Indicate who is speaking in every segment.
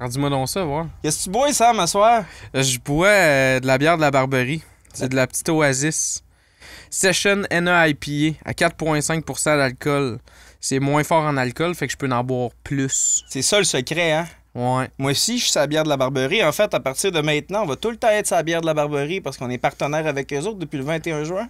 Speaker 1: Alors, dis-moi donc ça, voir.
Speaker 2: Qu'est-ce que tu bois, Sam, à soir?
Speaker 1: Je bois de la bière de la Barberie. C'est de la petite Oasis. Session NA IPA à 4,5% d'alcool. C'est moins fort en alcool, fait que je peux en boire plus.
Speaker 2: C'est ça le secret, hein?
Speaker 1: Ouais.
Speaker 2: Moi aussi, je suis sa bière de la Barberie. En fait, à partir de maintenant, on va tout le temps être sa bière de la Barberie parce qu'on est partenaire avec eux autres depuis le 21 juin.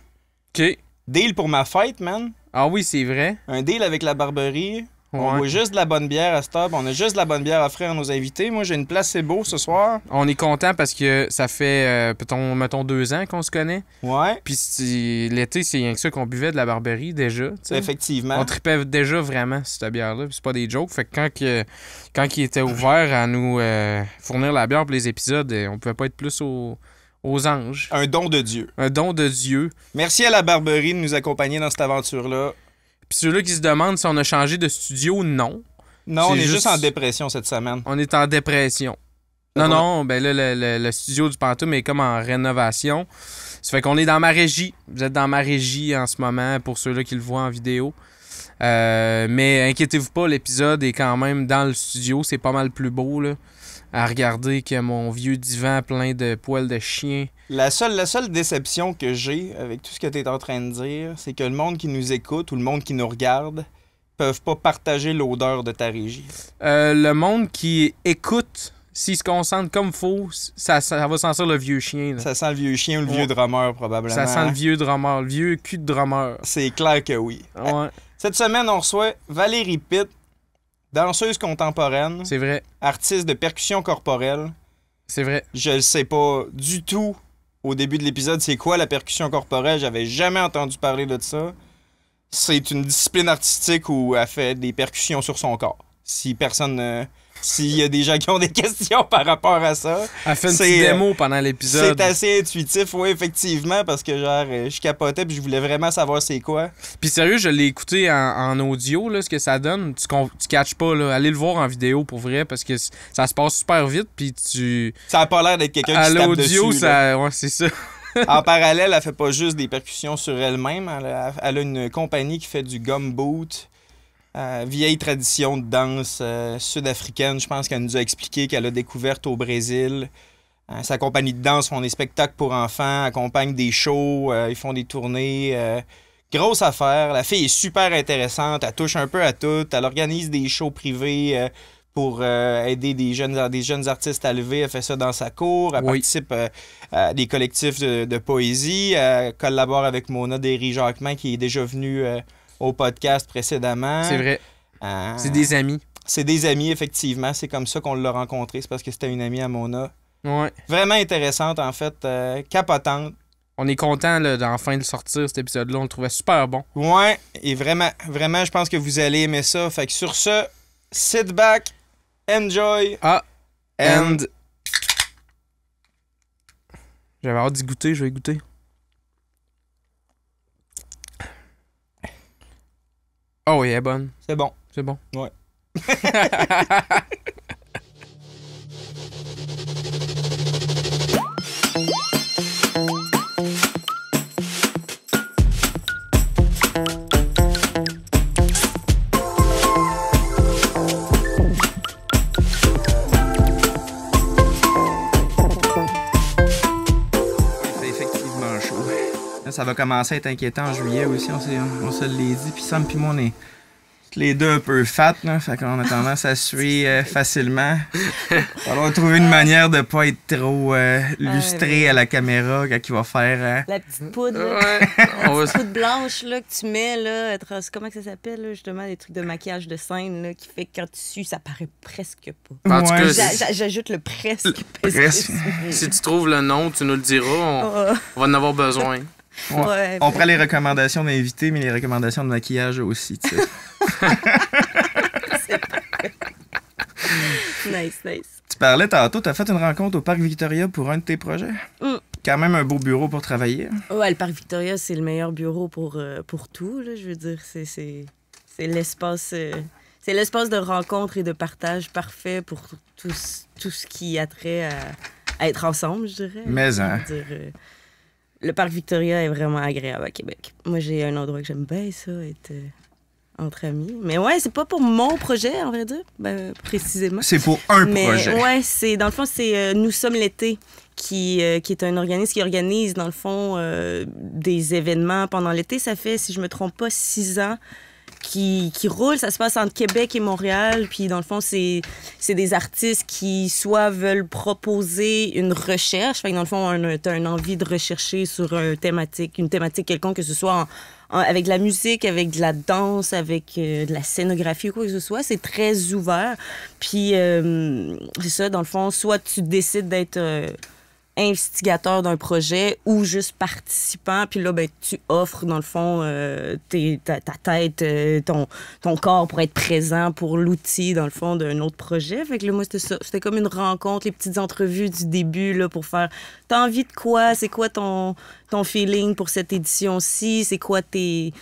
Speaker 1: OK.
Speaker 2: Deal pour ma fête, man.
Speaker 1: Ah oui, c'est vrai.
Speaker 2: Un deal avec la Barberie. On
Speaker 1: Ouais.
Speaker 2: boit juste de la bonne bière à stop. On a juste de la bonne bière à offrir à nos invités. Moi, j'ai une placebo ce soir.
Speaker 1: On est content parce que ça fait, mettons 2 ans qu'on se connaît.
Speaker 2: Ouais,
Speaker 1: Puis l'été, c'est rien que ça qu'on buvait de la Barberie déjà. tu sais.
Speaker 2: effectivement.
Speaker 1: On tripait déjà vraiment sur cette bière-là. Puis c'est pas des jokes. Fait que quand il était ouvert à nous fournir la bière pour les épisodes, on pouvait pas être plus aux anges.
Speaker 2: Un don de Dieu.
Speaker 1: Un don de Dieu.
Speaker 2: Merci à la Barberie de nous accompagner dans cette aventure-là.
Speaker 1: Puis ceux-là qui se demandent si on a changé de studio, non.
Speaker 2: Non, on
Speaker 1: C'est
Speaker 2: est juste
Speaker 1: juste
Speaker 2: en dépression cette semaine.
Speaker 1: On est en dépression.
Speaker 2: Ça va?
Speaker 1: Non, ben là, le studio du Pantoum est comme en rénovation. Ça fait qu'on est dans ma régie. Vous êtes dans ma régie en ce moment, pour ceux-là qui le voient en vidéo. Mais inquiétez-vous pas, l'épisode est quand même dans le studio. C'est pas mal plus beau, là, à regarder que mon vieux divan plein de poils de chien.
Speaker 2: La seule déception que j'ai avec tout ce que tu es en train de dire, c'est que le monde qui nous écoute ou le monde qui nous regarde peuvent pas partager l'odeur de ta régie.
Speaker 1: Le monde qui écoute, s'il se concentre comme faut, ça va sentir le vieux chien. Là.
Speaker 2: Ça sent le vieux chien ou le
Speaker 1: Ouais.
Speaker 2: vieux drummer, probablement.
Speaker 1: Ça sent le vieux drummer, le vieux cul de drummer.
Speaker 2: C'est clair que oui.
Speaker 1: Ouais,
Speaker 2: Cette semaine, on reçoit Valérie Pitt, danseuse contemporaine,
Speaker 1: c'est vrai,
Speaker 2: artiste de percussion corporelle.
Speaker 1: c'est vrai.
Speaker 2: Je ne sais pas du tout au début de l'épisode c'est quoi la percussion corporelle. J'avais jamais entendu parler de ça. C'est une discipline artistique où elle fait des percussions sur son corps. Si personne... S'il y a des gens qui ont des questions par rapport à ça,
Speaker 1: Elle fait une
Speaker 2: C'est,
Speaker 1: petite démo pendant l'épisode.
Speaker 2: c'est assez intuitif, oui, effectivement, parce que genre, je capotais puis je voulais vraiment savoir c'est quoi.
Speaker 1: Puis sérieux, je l'ai écouté en audio, là, ce que ça donne. Tu catches pas, là. Allez le voir en vidéo pour vrai, parce que ça se passe super vite, puis tu...
Speaker 2: Ça a pas l'air d'être quelqu'un
Speaker 1: À
Speaker 2: qui se tape dessus.
Speaker 1: l'audio,
Speaker 2: là.
Speaker 1: ça... Ouais, c'est ça.
Speaker 2: En parallèle, elle fait pas juste des percussions sur elle-même. Elle a une compagnie qui fait du gumboot. Vieille tradition de danse sud-africaine. Je pense qu'elle nous a expliqué qu'elle a découverte au Brésil. Sa compagnie de danse font des spectacles pour enfants, accompagnent des shows, ils font des tournées. Grosse affaire. La fille est super intéressante. Elle touche un peu à tout. Elle organise des shows privés pour aider des jeunes artistes à lever. Elle fait ça dans sa cour. Elle
Speaker 1: Oui.
Speaker 2: participe à des collectifs de poésie. Elle collabore avec Mona Derry-Jacquemin qui est déjà venue au podcast précédemment.
Speaker 1: C'est vrai.
Speaker 2: Euh,
Speaker 1: C'est des amis.
Speaker 2: C'est des amis, effectivement. C'est comme ça qu'on l'a rencontré. C'est parce que c'était une amie à Mona.
Speaker 1: Ouais.
Speaker 2: Vraiment intéressante, en fait. Capotante.
Speaker 1: On est content d'enfin de sortir cet épisode-là. On le trouvait super bon.
Speaker 2: Ouais, et vraiment, vraiment, je pense que vous allez aimer ça. Fait que sur ce, sit back, enjoy,
Speaker 1: Ah,
Speaker 2: and...
Speaker 1: and... J'avais hâte d'y goûter, je vais y goûter. Oh, oui, elle est bonne.
Speaker 2: C'est bon.
Speaker 1: C'est bon.
Speaker 2: Ouais. C'est effectivement chaud. Là, ça va commencer à être inquiétant en juillet aussi, on se l'est dit. Puis Sam puis moi, on est les deux un peu fat, là, fait qu'on a tendance à suer facilement. Alors, on va trouver une manière de pas être trop lustré à la caméra quand il va faire...
Speaker 3: La petite poudre, là.
Speaker 1: Ouais. On va...
Speaker 3: La poudre blanche là, que tu mets, là, comment que ça s'appelle, là, justement, des trucs de maquillage de scène là, qui fait que quand tu sues, ça paraît presque pas.
Speaker 1: En tout
Speaker 2: Ouais.
Speaker 1: cas,
Speaker 3: J'ajoute le presque. parce que
Speaker 2: Presque.
Speaker 1: si tu trouves le nom, tu nous le diras. On va en avoir besoin.
Speaker 3: Ouais,
Speaker 2: On prend les recommandations d'invités, mais les recommandations de maquillage aussi, tu sais.
Speaker 3: Nice, nice.
Speaker 2: Tu parlais tantôt, t'as fait une rencontre au Parc Victoria pour un de tes projets.
Speaker 3: Mm.
Speaker 2: Quand même un beau bureau pour travailler.
Speaker 3: Ouais, le Parc Victoria, c'est le meilleur bureau pour tout, là, je veux dire. C'est l'espace... c'est l'espace de rencontre et de partage parfait pour tout ce qui a trait à être ensemble, je dirais.
Speaker 2: Mais, hein.
Speaker 3: Je veux dire, le Parc Victoria est vraiment agréable à Québec. Moi, j'ai un endroit que j'aime bien, ça, être entre amis. Mais ouais, c'est pas pour mon projet, en vrai dire, précisément.
Speaker 2: C'est pour un projet.
Speaker 3: Ouais, dans le fond, c'est Nous sommes l'été, qui est un organisme qui organise, dans le fond, des événements pendant l'été. Ça fait, si je me trompe pas, 6 ans qui roule. Ça se passe entre Québec et Montréal. Puis, dans le fond, c'est des artistes qui soit veulent proposer une recherche. Fait que, dans le fond, t'as une envie de rechercher sur une thématique quelconque, que ce soit avec de la musique, avec de la danse, avec de la scénographie ou quoi que ce soit. C'est très ouvert. Puis, c'est ça, dans le fond, soit tu décides d'être investigateur d'un projet ou juste participant, puis là, ben, tu offres, dans le fond, ta tête, ton corps pour être présent pour l'outil, dans le fond, d'un autre projet. Fait que là, moi, c'était ça. C'était comme une rencontre, les petites entrevues du début, là, pour faire « T'as envie de quoi? C'est quoi ton feeling pour cette édition-ci? C'est quoi tes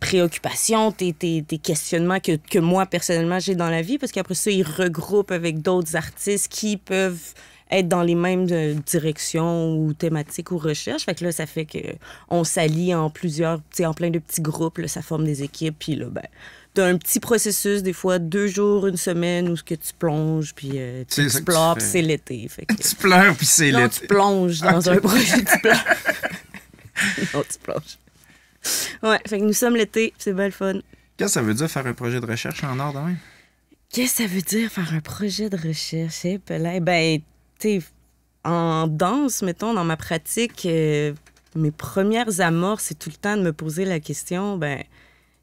Speaker 3: préoccupations, tes questionnements que moi, personnellement, j'ai dans la vie? » Parce qu'après ça, ils regroupent avec d'autres artistes qui peuvent être dans les mêmes directions ou thématiques ou recherches. Fait que là, ça fait qu'on s'allie en plusieurs, tu sais, en plein de petits groupes, là, ça forme des équipes, puis là, ben, t'as un petit processus, des fois 2 jours, 1 semaine, où ce que tu plonges, puis tu explores, puis c'est l'été. Fait que,
Speaker 2: tu pleures, puis c'est l'été.
Speaker 3: Non, tu plonges dans un projet, tu pleures. Non, tu plonges. Ouais, fait que nous sommes l'été, c'est bien le fun.
Speaker 2: Qu'est-ce que ça veut dire faire un projet de recherche en art de même?
Speaker 3: Qu'est-ce que ça veut dire faire un projet de recherche? Ben, t'sais, en danse, mettons, dans ma pratique, mes premières amorces, c'est tout le temps de me poser la question, ben,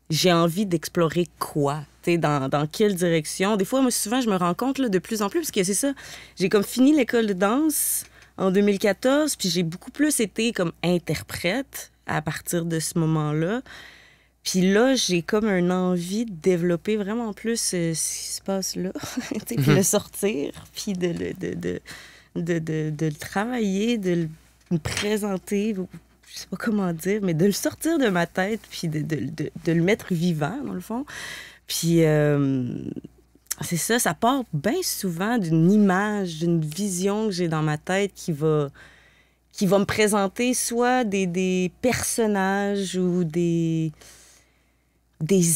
Speaker 3: j'ai envie d'explorer quoi? T'sais, dans quelle direction? Des fois, moi, souvent, je me rends compte là, de plus en plus, parce que c'est ça, j'ai comme fini l'école de danse en 2014, puis j'ai beaucoup plus été comme interprète à partir de ce moment-là. Puis là, j'ai comme une envie de développer vraiment plus ce qui se passe là, puis le sortir, puis de le travailler, de le présenter, je sais pas comment dire, mais de le sortir de ma tête, puis de le mettre vivant, dans le fond. Puis c'est ça part bien souvent d'une image, d'une vision que j'ai dans ma tête qui va me présenter soit des personnages ou des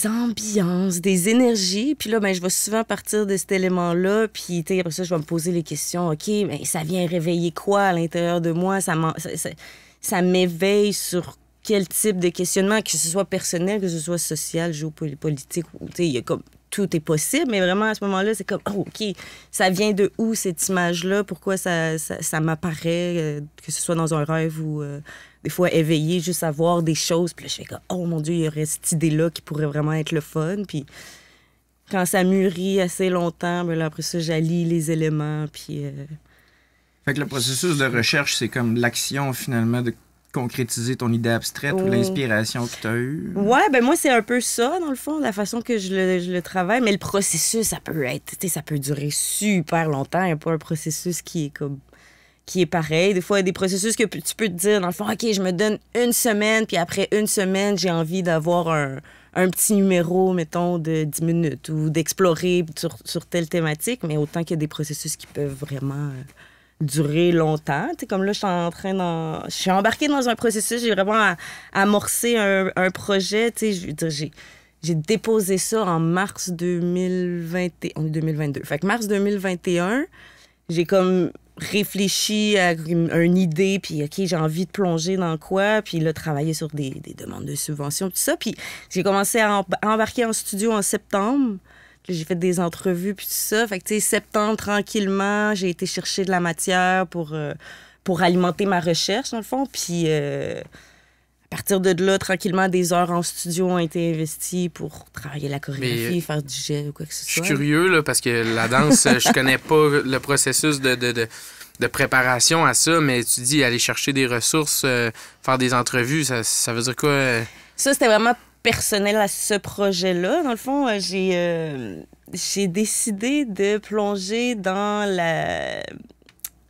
Speaker 3: ambiances, des énergies. Puis là, ben, je vais souvent partir de cet élément-là. Puis, après ça, je vais me poser les questions. OK, mais ça vient réveiller quoi à l'intérieur de moi? Ça m'éveille sur quel type de questionnement, que ce soit personnel, que ce soit social, géopolitique. Il y a comme... Tout est possible, mais vraiment, à ce moment-là, c'est comme, oh, OK, ça vient de où, cette image-là? Pourquoi ça m'apparaît, que ce soit dans un rêve ou des fois éveillé, juste à voir des choses. Puis là, je fais comme, oh mon Dieu, il y aurait cette idée-là qui pourrait vraiment être le fun. Puis quand ça mûrit assez longtemps, ben là, après ça, j'allie les éléments. Puis.
Speaker 2: Fait que le processus de recherche, c'est comme l'action, finalement, de concrétiser ton idée abstraite ou l'inspiration que tu as eue? Ouais,
Speaker 3: ben moi, c'est un peu ça, dans le fond, la façon que je le travaille. Mais le processus, ça peut durer super longtemps. Il n'y a pas un processus qui est pareil. Des fois, il y a des processus que tu peux te dire, dans le fond, OK, je me donne 1 semaine, puis après 1 semaine, j'ai envie d'avoir un petit numéro, mettons, de 10 minutes ou d'explorer sur telle thématique. Mais autant qu'il y a des processus qui peuvent vraiment durer longtemps. T'sais, comme là, je suis embarquée dans un processus, j'ai vraiment amorcé un projet. Je veux dire, j'ai déposé ça en mars 2020. On est 2022. Fait que mars 2021, j'ai comme réfléchi à une idée, puis OK, j'ai envie de plonger dans quoi, puis là, travailler sur des demandes de subventions, tout ça. Puis j'ai commencé à embarquer en studio en septembre. J'ai fait des entrevues, puis tout ça. Fait que, tu sais, septembre, tranquillement, j'ai été chercher de la matière pour alimenter ma recherche, dans le fond. Puis, à partir de là, tranquillement, des heures en studio ont été investies pour travailler la chorégraphie, faire du jet ou quoi que ce soit.
Speaker 1: Je suis curieux, là, parce que la danse, je connais pas le processus de préparation à ça, mais tu dis aller chercher des ressources, faire des entrevues, ça veut dire quoi?
Speaker 3: Ça, c'était vraiment personnel à ce projet-là. Dans le fond, j'ai décidé de plonger dans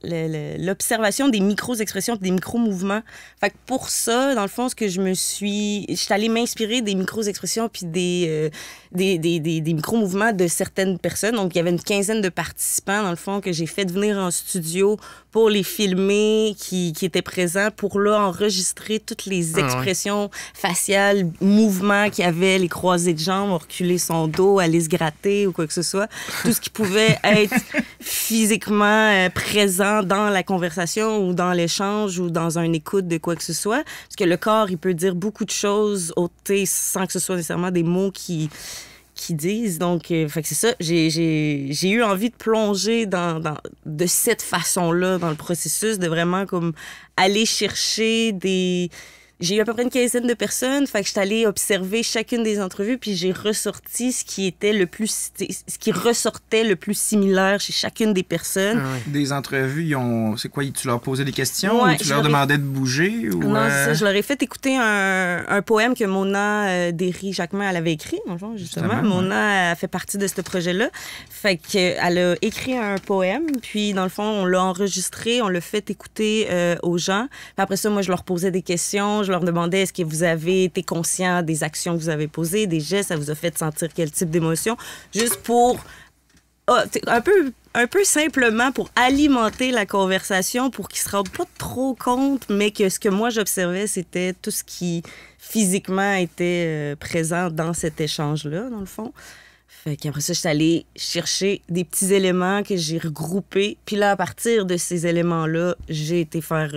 Speaker 3: l'observation des micro-expressions, des micro-mouvements. Fait que pour ça, dans le fond, je suis allée m'inspirer des micro-expressions puis des micro-mouvements de certaines personnes. Donc, il y avait une quinzaine de participants, dans le fond, que j'ai fait venir en studio pour les filmer, qui étaient présents, pour là enregistrer toutes les expressions faciales, mouvements qu'il y avait, les croisés de jambes, reculer son dos, aller se gratter ou quoi que ce soit. Tout ce qui pouvait être physiquement présent dans la conversation ou dans l'échange ou dans une écoute de quoi que ce soit. Parce que le corps, il peut dire beaucoup de choses sans que ce soit nécessairement des mots qui disent. Donc, fait que c'est ça. J'ai eu envie de plonger de cette façon-là dans le processus, de vraiment comme aller chercher des... J'ai eu à peu près une quinzaine de personnes, fait que je suis allée observer chacune des entrevues, puis j'ai ressorti ce qui ressortait le plus similaire chez chacune des personnes.
Speaker 2: Des entrevues, c'est quoi, tu leur posais des questions
Speaker 3: ou
Speaker 2: tu leur demandais de bouger? Ou
Speaker 3: non, c'est ça, je leur ai fait écouter un poème que Mona Derry-Jacquemin, elle avait écrit, dans le fond, justement. Mona a fait partie de ce projet-là. Fait qu'elle a écrit un poème, puis dans le fond, on l'a enregistré, on l'a fait écouter aux gens. Puis après ça, moi, je leur posais des questions, je leur demandais est-ce que vous avez été conscient des actions que vous avez posées, des gestes, ça vous a fait sentir quel type d'émotion, juste pour un peu simplement pour alimenter la conversation, pour qu'ils se rendent pas trop compte, mais que ce que moi j'observais, c'était tout ce qui physiquement était présent dans cet échange-là, dans le fond. Fait qu'après ça, je suis allée chercher des petits éléments que j'ai regroupés. Puis là, à partir de ces éléments-là, j'ai été faire...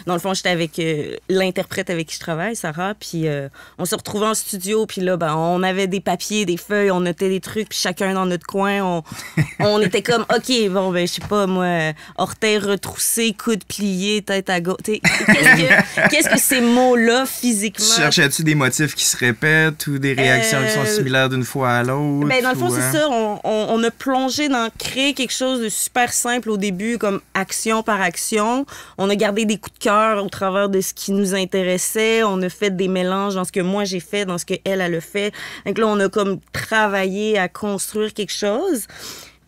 Speaker 3: Dans le fond, j'étais avec l'interprète avec qui je travaille, Sarah, puis on se retrouvait en studio, puis là, on avait des papiers, des feuilles, on notait des trucs, puis chacun dans notre coin, on était comme, OK, bon, je sais pas, moi, orteils retroussés, coudes pliés, tête à gauche. Qu'est-ce que ces mots-là, physiquement...
Speaker 2: Cherchais-tu des motifs qui se répètent ou des réactions qui sont similaires d'une fois à l'autre?
Speaker 3: Dans le fond, c'est ça. On a plongé dans créer quelque chose de super simple au début, comme action par action. On a gardé des coups de cœur au travers de ce qui nous intéressait. On a fait des mélanges dans ce que moi j'ai fait, dans ce qu'elle a fait. Donc là, on a comme travaillé à construire quelque chose.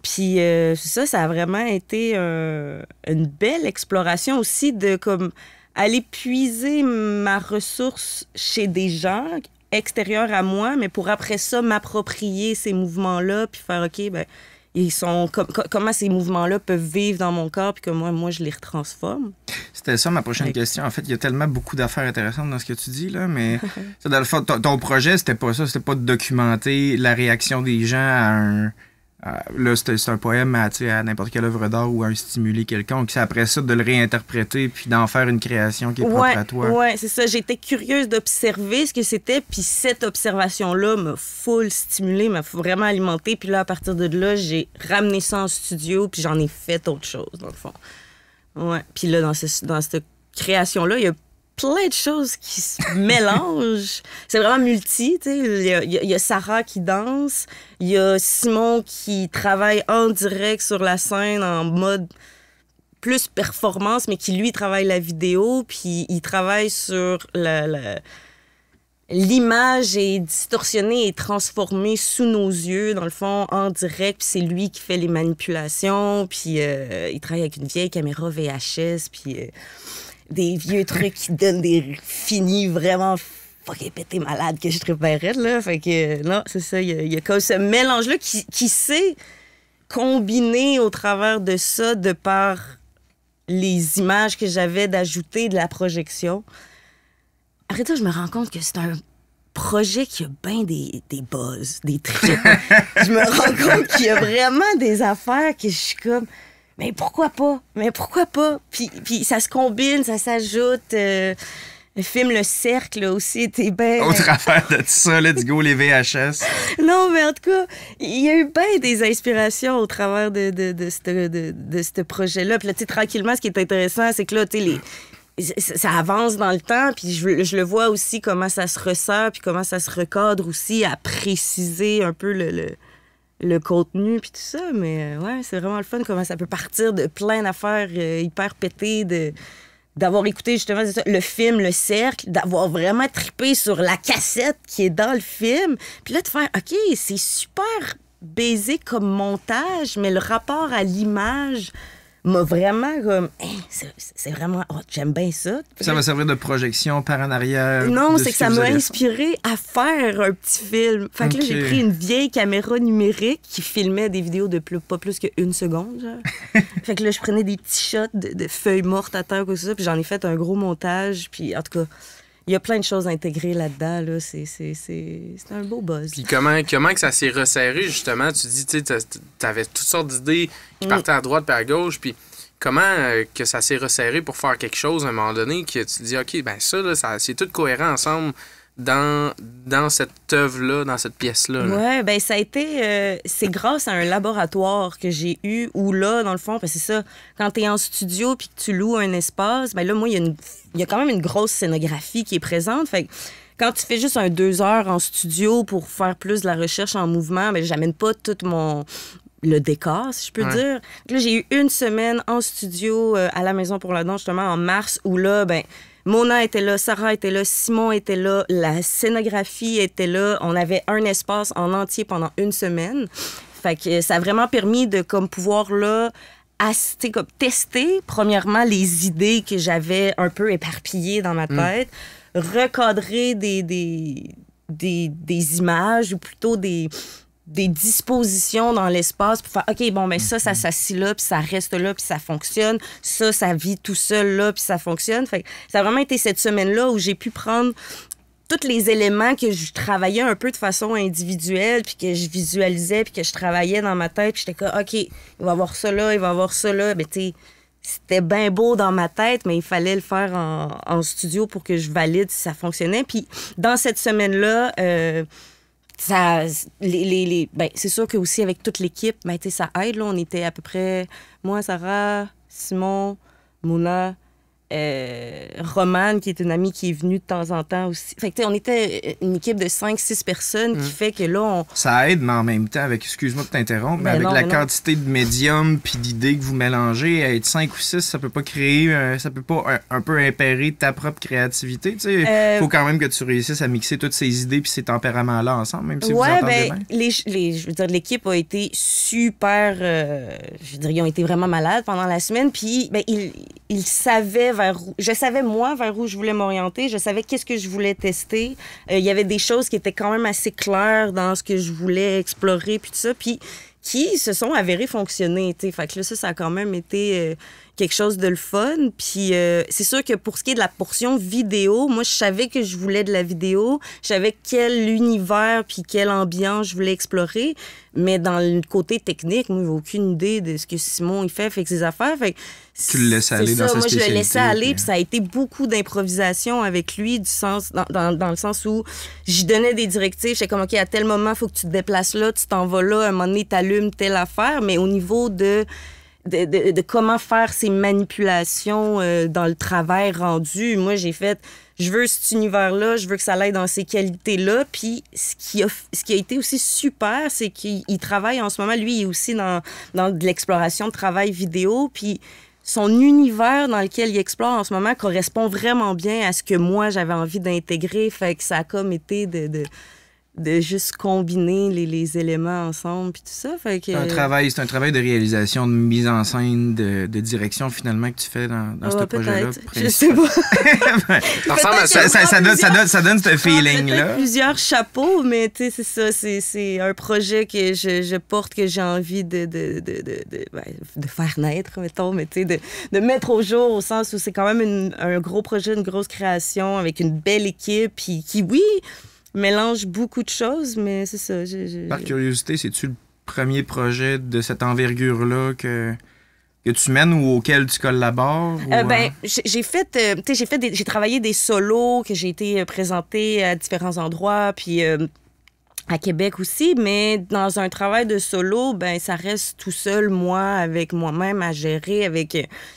Speaker 3: Puis c'est ça a vraiment été une belle exploration aussi de comme aller puiser ma ressource chez des gens extérieur à moi, mais pour après ça m'approprier ces mouvements-là, puis faire OK, ils sont comment ces mouvements-là peuvent vivre dans mon corps, puis que moi je les retransforme.
Speaker 2: C'était ça ma prochaine question. En fait, il y a tellement beaucoup d'affaires intéressantes dans ce que tu dis là, mais dans le fond, ton projet c'était pas ça, c'était pas de documenter la réaction des gens à là, c'est un poème à n'importe quelle œuvre d'art ou à un stimuli quelconque. C'est après ça de le réinterpréter puis d'en faire une création qui est propre à toi.
Speaker 3: Oui, c'est ça. J'étais curieuse d'observer ce que c'était, puis cette observation-là m'a full stimulée, m'a vraiment alimentée. Puis là, à partir de là, j'ai ramené ça en studio, puis j'en ai fait autre chose, dans le fond. Ouais. Puis là, dans cette création-là, il y a plein de choses qui se mélangent. C'est vraiment multi, tu sais. Il y a Sarah qui danse, il y a Simon qui travaille en direct sur la scène en mode plus performance, mais qui, lui, travaille la vidéo, puis il travaille sur l'image est distorsionnée et transformée sous nos yeux, dans le fond, en direct, puis c'est lui qui fait les manipulations, puis il travaille avec une vieille caméra VHS, puis... des vieux trucs qui donnent des finis vraiment fucking pété malade que je préparais, là. Fait que, non, c'est ça. Il y a comme ce mélange-là qui s'est combiné au travers de ça, de par les images que j'avais d'ajouter de la projection. Après ça, je me rends compte que c'est un projet qui a bien des buzz, des trips. Je me rends compte qu'il y a vraiment des affaires que je suis comme... Mais pourquoi pas? Puis ça se combine, ça s'ajoute. Le film Le Cercle aussi était bien...
Speaker 2: Autre affaire de tout ça, let's go, les VHS.
Speaker 3: Non, mais en tout cas, il y a eu bien des inspirations au travers de ce projet-là. Puis là, tu sais, tranquillement, ce qui est intéressant, c'est que là, tu sais, ça avance dans le temps, puis je le vois aussi comment ça se ressort, puis comment ça se recadre aussi à préciser un peu le contenu puis tout ça, mais ouais, c'est vraiment le fun comment ça peut partir de plein d'affaires hyper pétées, d'avoir écouté justement le film Le Cercle, d'avoir vraiment trippé sur la cassette qui est dans le film, puis là de faire OK, c'est super basique comme montage, mais le rapport à l'image m'a vraiment comme, hey, c'est vraiment, j'aime bien ça.
Speaker 2: Ça va servir de projection par en arrière.
Speaker 3: Non, c'est que ça m'a inspiré à faire un petit film. Fait que là, j'ai pris une vieille caméra numérique qui filmait des vidéos de pas plus qu'une seconde, genre. Fait que là, je prenais des petits shots de feuilles mortes à terre, comme ça, puis j'en ai fait un gros montage, puis en tout cas... Il y a plein de choses intégrées là-dedans. Là. C'est un beau buzz.
Speaker 1: Puis comment que ça s'est resserré, justement? Tu dis, tu avais toutes sortes d'idées qui partaient à droite et à gauche. Puis comment que ça s'est resserré pour faire quelque chose à un moment donné que tu te dis, OK, ben ça, là, c'est tout cohérent ensemble dans cette œuvre-là, dans cette pièce-là.
Speaker 3: Oui, ben ça a été... c'est grâce à un laboratoire que j'ai eu où là, dans le fond, parce que c'est ça, quand tu es en studio puis que tu loues un espace, ben là, moi, il y a quand même une grosse scénographie qui est présente. Fait que quand tu fais juste un 2 heures en studio pour faire plus de la recherche en mouvement, ben j'amène pas tout le décor, si je peux dire. Là, j'ai eu une semaine en studio à la Maison pour la danse, justement, en mars, où là, ben Mona était là, Sarah était là, Simon était là, la scénographie était là. On avait un espace en entier pendant une semaine. Fait que ça a vraiment permis de comme pouvoir là comme tester premièrement les idées que j'avais un peu éparpillées dans ma tête, recadrer des images ou plutôt des dispositions dans l'espace pour faire OK, bon, ben ça s'assit là, puis ça reste là, puis ça fonctionne. Ça vit tout seul là, puis ça fonctionne. Fait que ça a vraiment été cette semaine-là où j'ai pu prendre tous les éléments que je travaillais un peu de façon individuelle, puis que je visualisais, puis que je travaillais dans ma tête. Puis j'étais comme OK, il va y avoir ça là, il va y avoir ça là. Ben, tu sais, c'était bien beau dans ma tête, mais il fallait le faire en studio pour que je valide si ça fonctionnait. Puis dans cette semaine-là, c'est sûr que aussi avec toute l'équipe, ben, ça aide. Là, on était à peu près moi, Sarah, Simon, Mona, Romane, qui est une amie qui est venue de temps en temps aussi. Fait que, on était une équipe de 5-6 personnes qui fait que là,
Speaker 2: Ça aide, mais en même temps, excuse-moi de t'interrompre, mais avec la quantité de médiums puis d'idées que vous mélangez, être 5 ou 6, ça peut pas créer, ça peut pas un peu impérer ta propre créativité. Il faut quand même que tu réussisses à mixer toutes ces idées puis ces tempéraments-là ensemble, même si vous entendez bien.
Speaker 3: Je veux dire, l'équipe a été super... je veux dire, ils ont été vraiment malades pendant la semaine, puis ils savaient je savais, moi, vers où je voulais m'orienter. Je savais qu'est-ce que je voulais tester. Il y avait des choses qui étaient quand même assez claires dans ce que je voulais explorer, puis tout ça, puis qui se sont avérées fonctionner, tu sais. Fait que là, ça a quand même été quelque chose de le fun. Puis c'est sûr que pour ce qui est de la portion vidéo, moi, je savais que je voulais de la vidéo. Je savais quel univers puis quelle ambiance je voulais explorer. Mais dans le côté technique, moi, j'ai aucune idée de ce que Simon il fait avec ses affaires. Fait que
Speaker 2: tu le laisses aller dans sa spécialité.
Speaker 3: Moi, je le laissais aller, puis ça a été beaucoup d'improvisation avec lui, dans le sens où j'y donnais des directives. J'étais comme, OK, à tel moment, il faut que tu te déplaces là, tu t'en vas là, à un moment donné, t'allumes telle affaire. Mais au niveau de comment faire ces manipulations dans le travail rendu, moi, j'ai fait... Je veux cet univers-là, je veux que ça aille dans ces qualités-là. Puis ce qui a été aussi super, c'est qu'il travaille en ce moment, lui, il est aussi dans de l'exploration de travail vidéo. Puis son univers dans lequel il explore en ce moment correspond vraiment bien à ce que moi, j'avais envie d'intégrer. Fait que ça a comme été de juste combiner les éléments ensemble puis tout ça. Fait que...
Speaker 2: C'est un travail de réalisation, de mise en scène, de direction finalement que tu fais dans ce projet-là.
Speaker 3: Je sais pas.
Speaker 2: Ça donne ce feeling-là.
Speaker 3: Peut-être plusieurs chapeaux, mais tu sais, c'est ça. C'est un projet que je porte, que j'ai envie de faire naître, mettons, mais tu sais, de mettre au jour au sens où c'est quand même un gros projet, une grosse création avec une belle équipe puis qui, oui, mélange beaucoup de choses, mais c'est ça.
Speaker 2: Par curiosité, c'est-tu le premier projet de cette envergure-là que tu mènes ou auquel tu collabores?
Speaker 3: J'ai travaillé des solos que j'ai été présentés à différents endroits, puis à Québec aussi, mais dans un travail de solo, ben ça reste tout seul, moi, avec moi-même à gérer, avec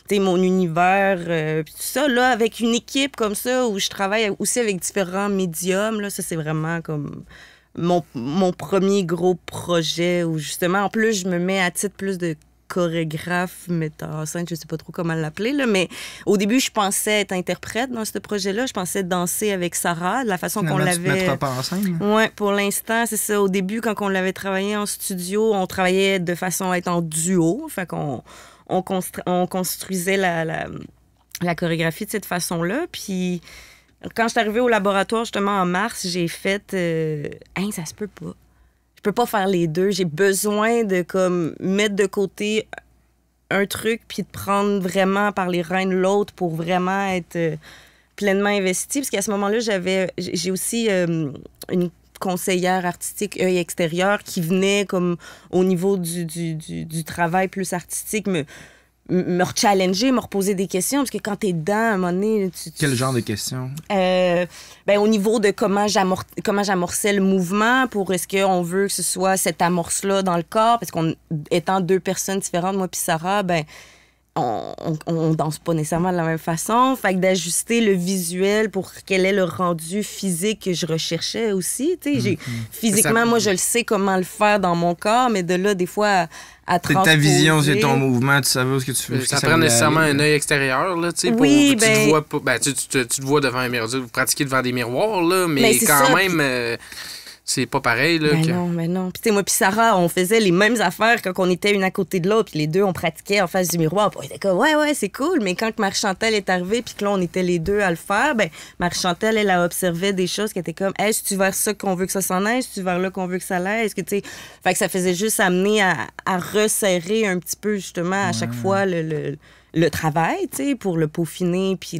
Speaker 3: mon univers, puis tout ça. Là, avec une équipe comme ça, où je travaille aussi avec différents médiums, là, ça, c'est vraiment comme mon premier gros projet, où justement, en plus, je me mets à titre plus de chorégraphe, metteur en scène, je sais pas trop comment l'appeler, là, mais au début, je pensais être interprète dans ce projet-là. Je pensais danser avec Sarah, de la façon qu'on l'avait...
Speaker 2: Tu te mettras pas en scène?
Speaker 3: Oui, pour l'instant, c'est ça. Au début, quand on l'avait travaillé en studio, on travaillait de façon à être en duo. Fait qu'on on construisait la chorégraphie de cette façon-là. Puis quand je suis arrivée au laboratoire, justement, en mars, j'ai fait ça se peut pas. Je peux pas faire les deux. J'ai besoin de comme mettre de côté un truc puis de prendre vraiment par les rênes l'autre pour vraiment être pleinement investie. Parce qu'à ce moment-là, j'ai aussi une conseillère artistique œil extérieur qui venait comme au niveau du travail plus artistique me rechallenger, me reposer des questions, parce que quand t'es dedans, à un moment donné...
Speaker 4: Quel genre de questions?
Speaker 3: Au niveau de comment j'amorçais le mouvement, pour est-ce qu'on veut que ce soit cette amorce-là dans le corps, parce qu'on étant deux personnes différentes, moi puis Sarah, on danse pas nécessairement de la même façon. Fait que d'ajuster le visuel pour quel est le rendu physique que je recherchais aussi. Physiquement, moi, je le sais comment le faire dans mon corps, mais de là, des fois, à transposer...
Speaker 4: Ta vision, c'est ton mouvement, tu savais où ce que tu fais.
Speaker 1: Ça prend nécessairement un œil extérieur, là, tu sais,
Speaker 3: oui,
Speaker 1: tu te vois pas... tu te vois devant un miroir, vous pratiquez devant des miroirs, là, mais quand ça, même... C'est pas pareil, là.
Speaker 3: Mais non. Puis, tu sais, moi puis Sarah, on faisait les mêmes affaires quand on était une à côté de l'autre, puis les deux, on pratiquait en face du miroir. Puis on était comme, ouais, c'est cool. Mais quand Marie-Chantal est arrivée, puis que là, on était les deux à le faire, Marie-Chantal, elle a observé des choses qui étaient comme, hey, est-ce que tu vers ça qu'on veut que ça s'en aille? Est-ce que tu vers là qu'on veut que ça l'aille? Est-ce que, tu sais. Fait que ça faisait juste amener à resserrer un petit peu, justement, à chaque fois le travail, tu sais, pour le peaufiner, puis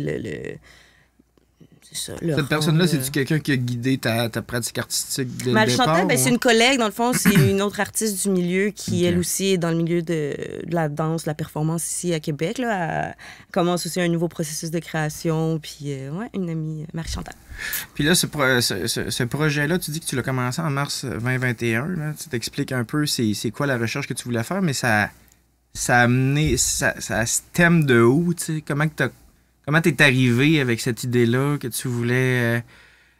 Speaker 4: cette personne-là, c'est-tu quelqu'un qui a guidé ta pratique artistique dès le
Speaker 3: Marie-Chantal,
Speaker 4: départ?
Speaker 3: C'est une collègue, dans le fond, c'est une autre artiste du milieu qui, elle aussi, est dans le milieu de la danse, de la performance ici à Québec. Là. Elle commence aussi un nouveau processus de création, puis une amie, Marie-Chantal.
Speaker 4: Puis là, ce projet-là, tu dis que tu l'as commencé en mars 2021. Là. Tu t'expliques un peu c'est quoi la recherche que tu voulais faire, mais ça a amené, ça stem de où? Comment t'es arrivé avec cette idée-là que tu voulais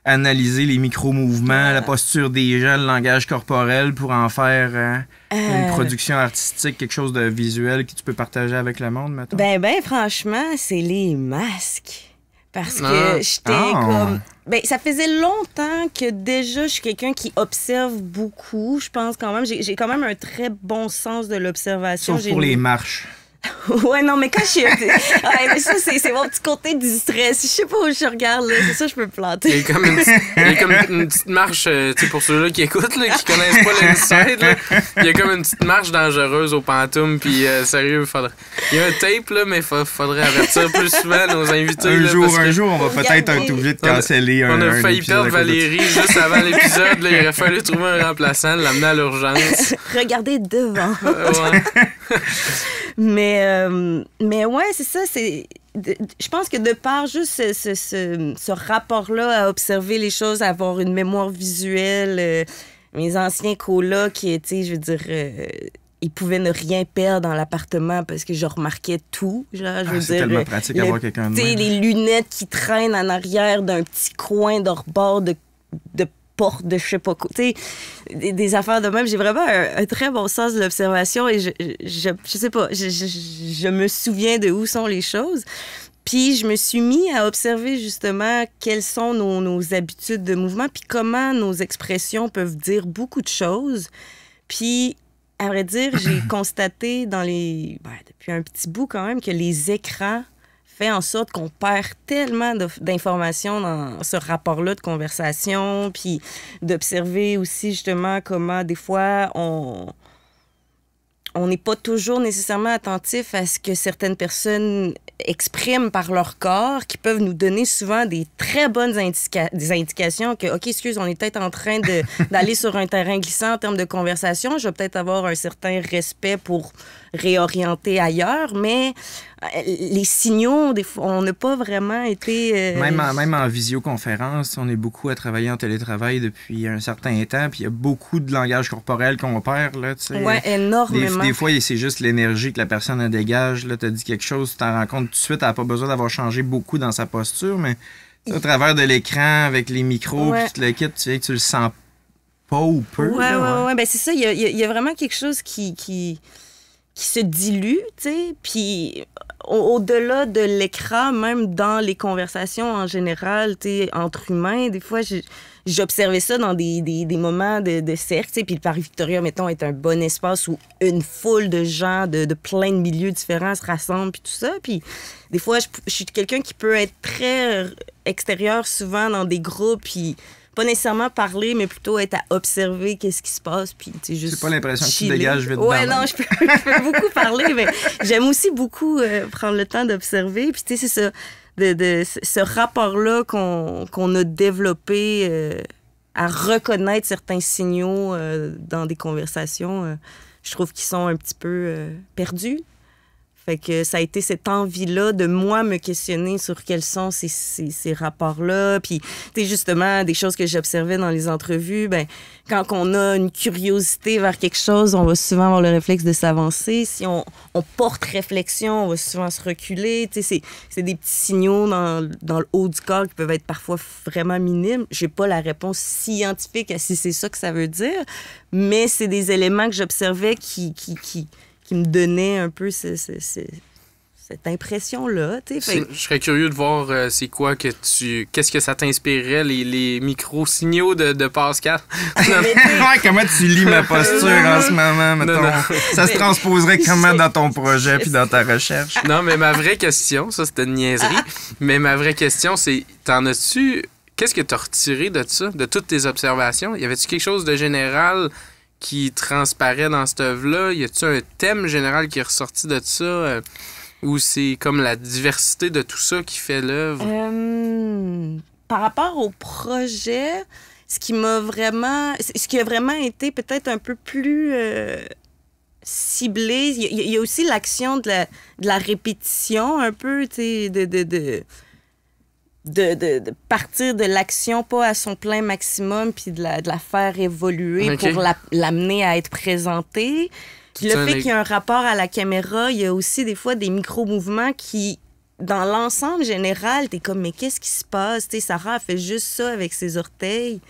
Speaker 4: analyser les micro-mouvements, la posture des gens, le langage corporel pour en faire une production artistique, quelque chose de visuel que tu peux partager avec le monde, mettons?
Speaker 3: Franchement, c'est les masques. Parce que j'étais comme... ça faisait longtemps que déjà, je suis quelqu'un qui observe beaucoup. Je pense quand même... J'ai quand même un très bon sens de l'observation.
Speaker 4: Sauf pour les marches.
Speaker 3: Ouais, non, mais quand je suis... mais ça, c'est mon petit côté du stress. Je sais pas où je regarde, là. C'est ça, je peux me planter.
Speaker 1: Il y a comme une petite marche, pour ceux-là qui écoutent, là, qui connaissent pas l'inside, là. Il y a comme une petite marche dangereuse au Pantoum, puis sérieux, il y a un tape, là, mais faudrait avertir plus souvent nos invités.
Speaker 4: Un jour, on va peut-être être obligé de canceller
Speaker 1: on a failli perdre Valérie juste avant l'épisode, là. Il aurait fallu trouver un remplaçant, l'amener à l'urgence.
Speaker 3: Regardez devant.
Speaker 1: Ouais.
Speaker 3: Mais ouais, c'est ça. Je pense que de par juste ce rapport-là à observer les choses, à avoir une mémoire visuelle, mes anciens colocs qui étaient, je veux dire, ils pouvaient ne rien perdre dans l'appartement parce que je remarquais tout. Genre,
Speaker 4: c'est tellement pratique d'avoir quelqu'un de même.
Speaker 3: Les lunettes qui traînent en arrière d'un petit coin de rebord de porte de je sais pas quoi. Tu sais, des affaires de même. J'ai vraiment un très bon sens de l'observation et je sais pas, je me souviens de où sont les choses. Puis je me suis mis à observer justement quelles sont nos habitudes de mouvement puis comment nos expressions peuvent dire beaucoup de choses. Puis, à vrai dire, j'ai constaté depuis un petit bout quand même que les écrans fait en sorte qu'on perd tellement d'informations dans ce rapport-là de conversation, puis d'observer aussi justement comment des fois on n'est pas toujours nécessairement attentif à ce que certaines personnes expriment par leur corps, qui peuvent nous donner souvent des très bonnes des indications que, OK, excuse, on est peut-être en train d'aller sur un terrain glissant en termes de conversation, je vais peut-être avoir un certain respect pour réorienter ailleurs, mais les signaux, des fois, on n'a pas vraiment été...
Speaker 4: Même en visioconférence, on est beaucoup à travailler en télétravail depuis un certain temps, puis il y a beaucoup de langage corporel qu'on perd, là, tu sais.
Speaker 3: Oui, énormément.
Speaker 4: Des fois, c'est juste l'énergie que la personne dégage, là, t'as dit quelque chose, tu t'en rends compte tout de suite, elle n'a pas besoin d'avoir changé beaucoup dans sa posture, mais au travers de l'écran, avec les micros, puis tout le kit, tu sais que tu le sens pas ou peu.
Speaker 3: Oui, c'est ça, il y a vraiment quelque chose qui qui se dilue, tu sais, puis au-delà de l'écran, même dans les conversations en général, tu sais, entre humains, des fois, j'observais ça dans des moments de cercle, tu sais, puis le Paris-Victoria, mettons, est un bon espace où une foule de gens de plein de milieux différents se rassemblent, puis tout ça, puis des fois, je suis quelqu'un qui peut être très extérieur souvent dans des groupes, puis pas nécessairement parler, mais plutôt être à observer qu'est-ce qui se passe, puis tu sais, juste
Speaker 4: C'est pas l'impression que tu
Speaker 3: chiller.
Speaker 4: dégages vite
Speaker 3: Ouais,
Speaker 4: dedans.
Speaker 3: non, je peux beaucoup parler, mais j'aime aussi beaucoup prendre le temps d'observer, puis tu sais, c'est ça, de ce rapport-là qu'on a développé à reconnaître certains signaux dans des conversations, je trouve qu'ils sont un petit peu perdus. Fait que ça a été cette envie-là de moi me questionner sur quels sont ces rapports-là. Puis, tu sais, justement, des choses que j'observais dans les entrevues, ben quand on a une curiosité vers quelque chose, on va souvent avoir le réflexe de s'avancer. Si on porte réflexion, on va souvent se reculer. Tu sais, c'est des petits signaux dans le haut du corps qui peuvent être parfois vraiment minimes. J'ai pas la réponse scientifique à si c'est ça que ça veut dire, mais c'est des éléments que j'observais qui me donnait un peu cette impression-là.
Speaker 1: Je serais curieux de voir qu'est-ce que ça t'inspirait, les micro-signaux de Pascal.
Speaker 4: Ouais, comment tu lis ma posture en ce moment, mettons?
Speaker 1: Non.
Speaker 4: Ça se transposerait comment dans ton projet puis dans ta recherche?
Speaker 1: Non, mais ma vraie question, ça c'était une niaiserie, mais ma vraie question c'est, qu'est-ce que t'as retiré de ça, de toutes tes observations? Y avait-tu quelque chose de général qui transparaît dans cette œuvre-là? Y a-tu un thème général qui est ressorti de ça? Ou c'est comme la diversité de tout ça qui fait l'œuvre?
Speaker 3: Par rapport au projet, ce qui a vraiment été peut-être un peu plus ciblé, il y a aussi l'action de la répétition un peu, tu sais, de partir de l'action pas à son plein maximum puis de la faire évoluer pour l'amener à être présentée. Puis le fait qu'il y a un rapport à la caméra, il y a aussi des fois des micro-mouvements qui, dans l'ensemble général, t'es comme, mais qu'est-ce qui se passe? T'sais, Sarah, elle fait juste ça avec ses orteils.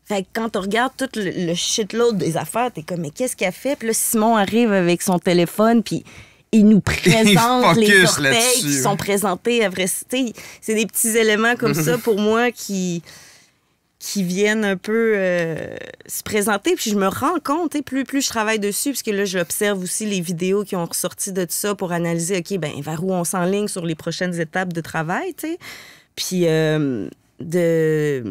Speaker 3: Fait que quand on regarde tout le shitload des affaires, t'es comme, mais qu'est-ce qu'elle fait? Puis là, Simon arrive avec son téléphone, puis il nous présente les orteils qui sont présentés à vrai. C'est des petits éléments comme ça pour moi qui viennent un peu se présenter. Puis je me rends compte, plus je travaille dessus, parce que là, j'observe aussi les vidéos qui ont ressorti de tout ça pour analyser, OK, ben vers où on s'enligne sur les prochaines étapes de travail, tu sais. Puis de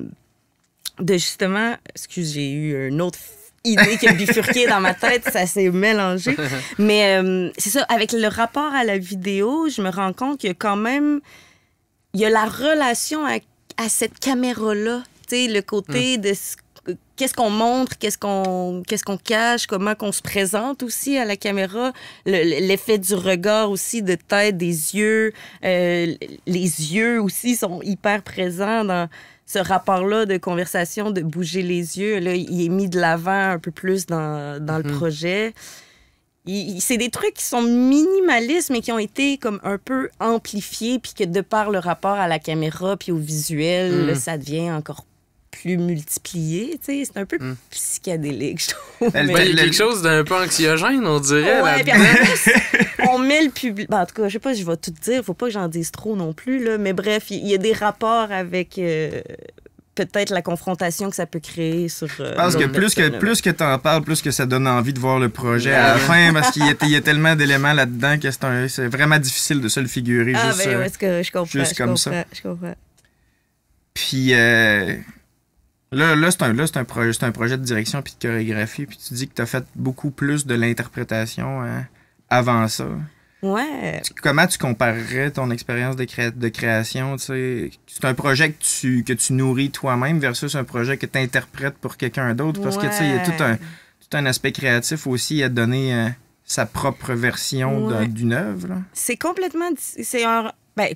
Speaker 3: justement... Excuse, j'ai eu une autre idée qui a bifurqué dans ma tête, ça s'est mélangé. Mais c'est ça, avec le rapport à la vidéo, je me rends compte qu'il y a quand même... Il y a la relation à cette caméra-là. Tu sais, le côté de qu'est-ce qu'on montre, qu'est-ce qu'on cache, comment qu'on se présente aussi à la caméra, l'effet du regard aussi, de tête, des yeux. Les yeux aussi sont hyper présents dans ce rapport-là de conversation, de bouger les yeux. Là, il est mis de l'avant un peu plus dans le projet. C'est des trucs qui sont minimalistes, mais qui ont été comme un peu amplifiés, puis que de par le rapport à la caméra puis au visuel, là, ça devient encore plus multiplié. C'est un peu psychédélique, je trouve.
Speaker 1: Il y a quelque chose d'un peu anxiogène, on dirait.
Speaker 3: Ouais, puis en plus, on met le public... Ben, en tout cas, je sais pas, je vais tout dire. Faut pas que j'en dise trop non plus, là. Mais bref, il y a des rapports avec... peut-être la confrontation que ça peut créer sur...
Speaker 4: Je pense que plus que t'en parles, plus que ça donne envie de voir le projet à la fin, parce qu'il y a tellement d'éléments là-dedans que c'est vraiment difficile de se le figurer juste,
Speaker 3: ben, est-ce que je comprends,
Speaker 4: juste comme ça.
Speaker 3: Je comprends.
Speaker 4: Puis là c'est un projet de direction puis de chorégraphie, puis tu dis que t'as fait beaucoup plus de l'interprétation avant ça.
Speaker 3: Ouais.
Speaker 4: Comment tu comparerais ton expérience de création? C'est un projet que tu nourris toi-même versus un projet que tu interprètes pour quelqu'un d'autre? Parce que il y a tout un aspect créatif aussi à donner sa propre version d'une œuvre. Là.
Speaker 3: C'est complètement...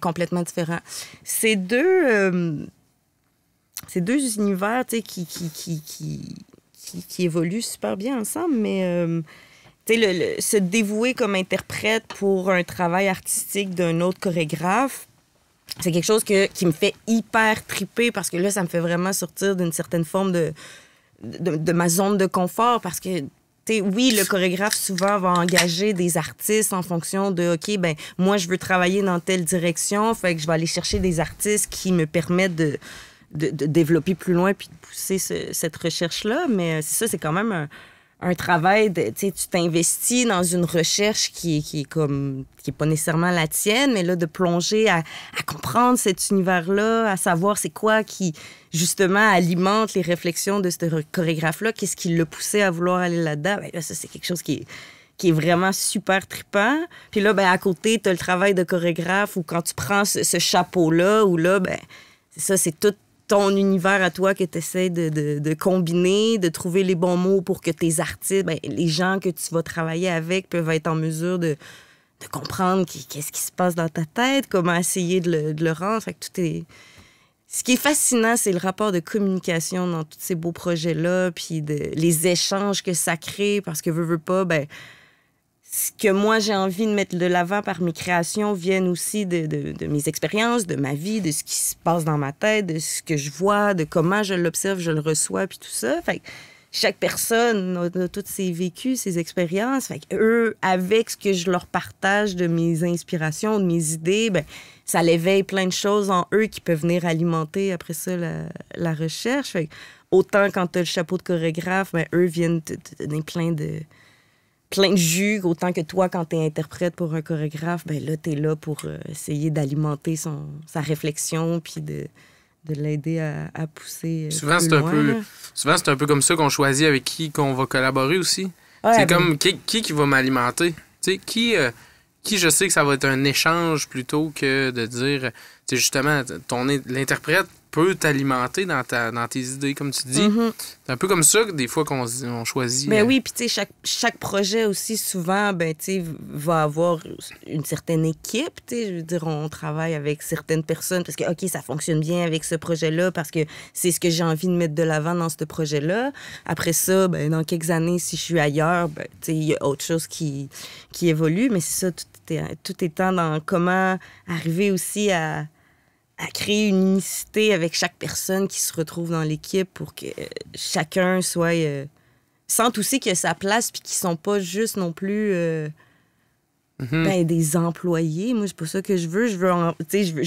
Speaker 3: complètement différent. C'est deux univers qui évoluent super bien ensemble, mais... se dévouer comme interprète pour un travail artistique d'un autre chorégraphe, c'est quelque chose qui me fait hyper triper parce que là, ça me fait vraiment sortir d'une certaine forme de ma zone de confort parce que oui, le chorégraphe souvent va engager des artistes en fonction de, OK, ben moi, je veux travailler dans telle direction, fait que je vais aller chercher des artistes qui me permettent de développer plus loin puis de pousser cette recherche-là. Mais c'est ça, c'est quand même un travail de, tu t'investis dans une recherche qui est pas nécessairement la tienne, mais là, de plonger à comprendre cet univers-là, à savoir c'est quoi qui, justement, alimente les réflexions de ce chorégraphe-là, qu'est-ce qui l'a poussé à vouloir aller là-dedans. Ben là, ça, c'est quelque chose qui est vraiment super trippant. Puis là, ben à côté, t'as le travail de chorégraphe où quand tu prends ce chapeau-là, où là, ben c'est ça, c'est tout ton univers à toi que tu essaies de combiner, de trouver les bons mots pour que tes artistes, ben, les gens que tu vas travailler avec peuvent être en mesure de comprendre qu'est-ce qui se passe dans ta tête, comment essayer de le rendre. Fait que tout est... Ce qui est fascinant, c'est le rapport de communication dans tous ces beaux projets-là, puis les échanges que ça crée, parce que veux pas, ben ce que moi, j'ai envie de mettre de l'avant par mes créations viennent aussi de mes expériences, de ma vie, de ce qui se passe dans ma tête, de ce que je vois, de comment je l'observe, je le reçois, puis tout ça. Fait que chaque personne a tous ses vécus, ses expériences. Fait que eux, avec ce que je leur partage de mes inspirations, de mes idées, ben ça l'éveille plein de choses en eux qui peuvent venir alimenter après ça la recherche. Fait que autant quand tu as le chapeau de chorégraphe, ben eux viennent te donner plein de jus, autant que toi, quand tu es interprète pour un chorégraphe, ben là, tu es là pour essayer d'alimenter sa réflexion puis de l'aider à pousser
Speaker 1: souvent,
Speaker 3: plus loin.
Speaker 1: Souvent, c'est un peu comme ça qu'on choisit avec qui qu'on va collaborer aussi.
Speaker 3: Ouais,
Speaker 1: c'est comme qui va m'alimenter. Tu sais, qui je sais que ça va être un échange plutôt que de dire, tu sais, justement, l'interprète peut t'alimenter dans tes idées, comme tu dis.
Speaker 3: Mm-hmm.
Speaker 1: C'est un peu comme ça que des fois qu'on choisit.
Speaker 3: Ben oui, puis tu sais, chaque projet aussi, souvent, ben tu sais, va avoir une certaine équipe, tu sais, je veux dire, on travaille avec certaines personnes parce que, OK, ça fonctionne bien avec ce projet-là parce que c'est ce que j'ai envie de mettre de l'avant dans ce projet-là. Après ça, ben dans quelques années, si je suis ailleurs, ben tu sais, il y a autre chose qui évolue, mais c'est ça, tout étant dans comment arriver aussi à créer une unicité avec chaque personne qui se retrouve dans l'équipe pour que chacun sente aussi qu'il a sa place puis qu'ils sont pas juste non plus des employés. Moi, c'est pas ça que je veux. Je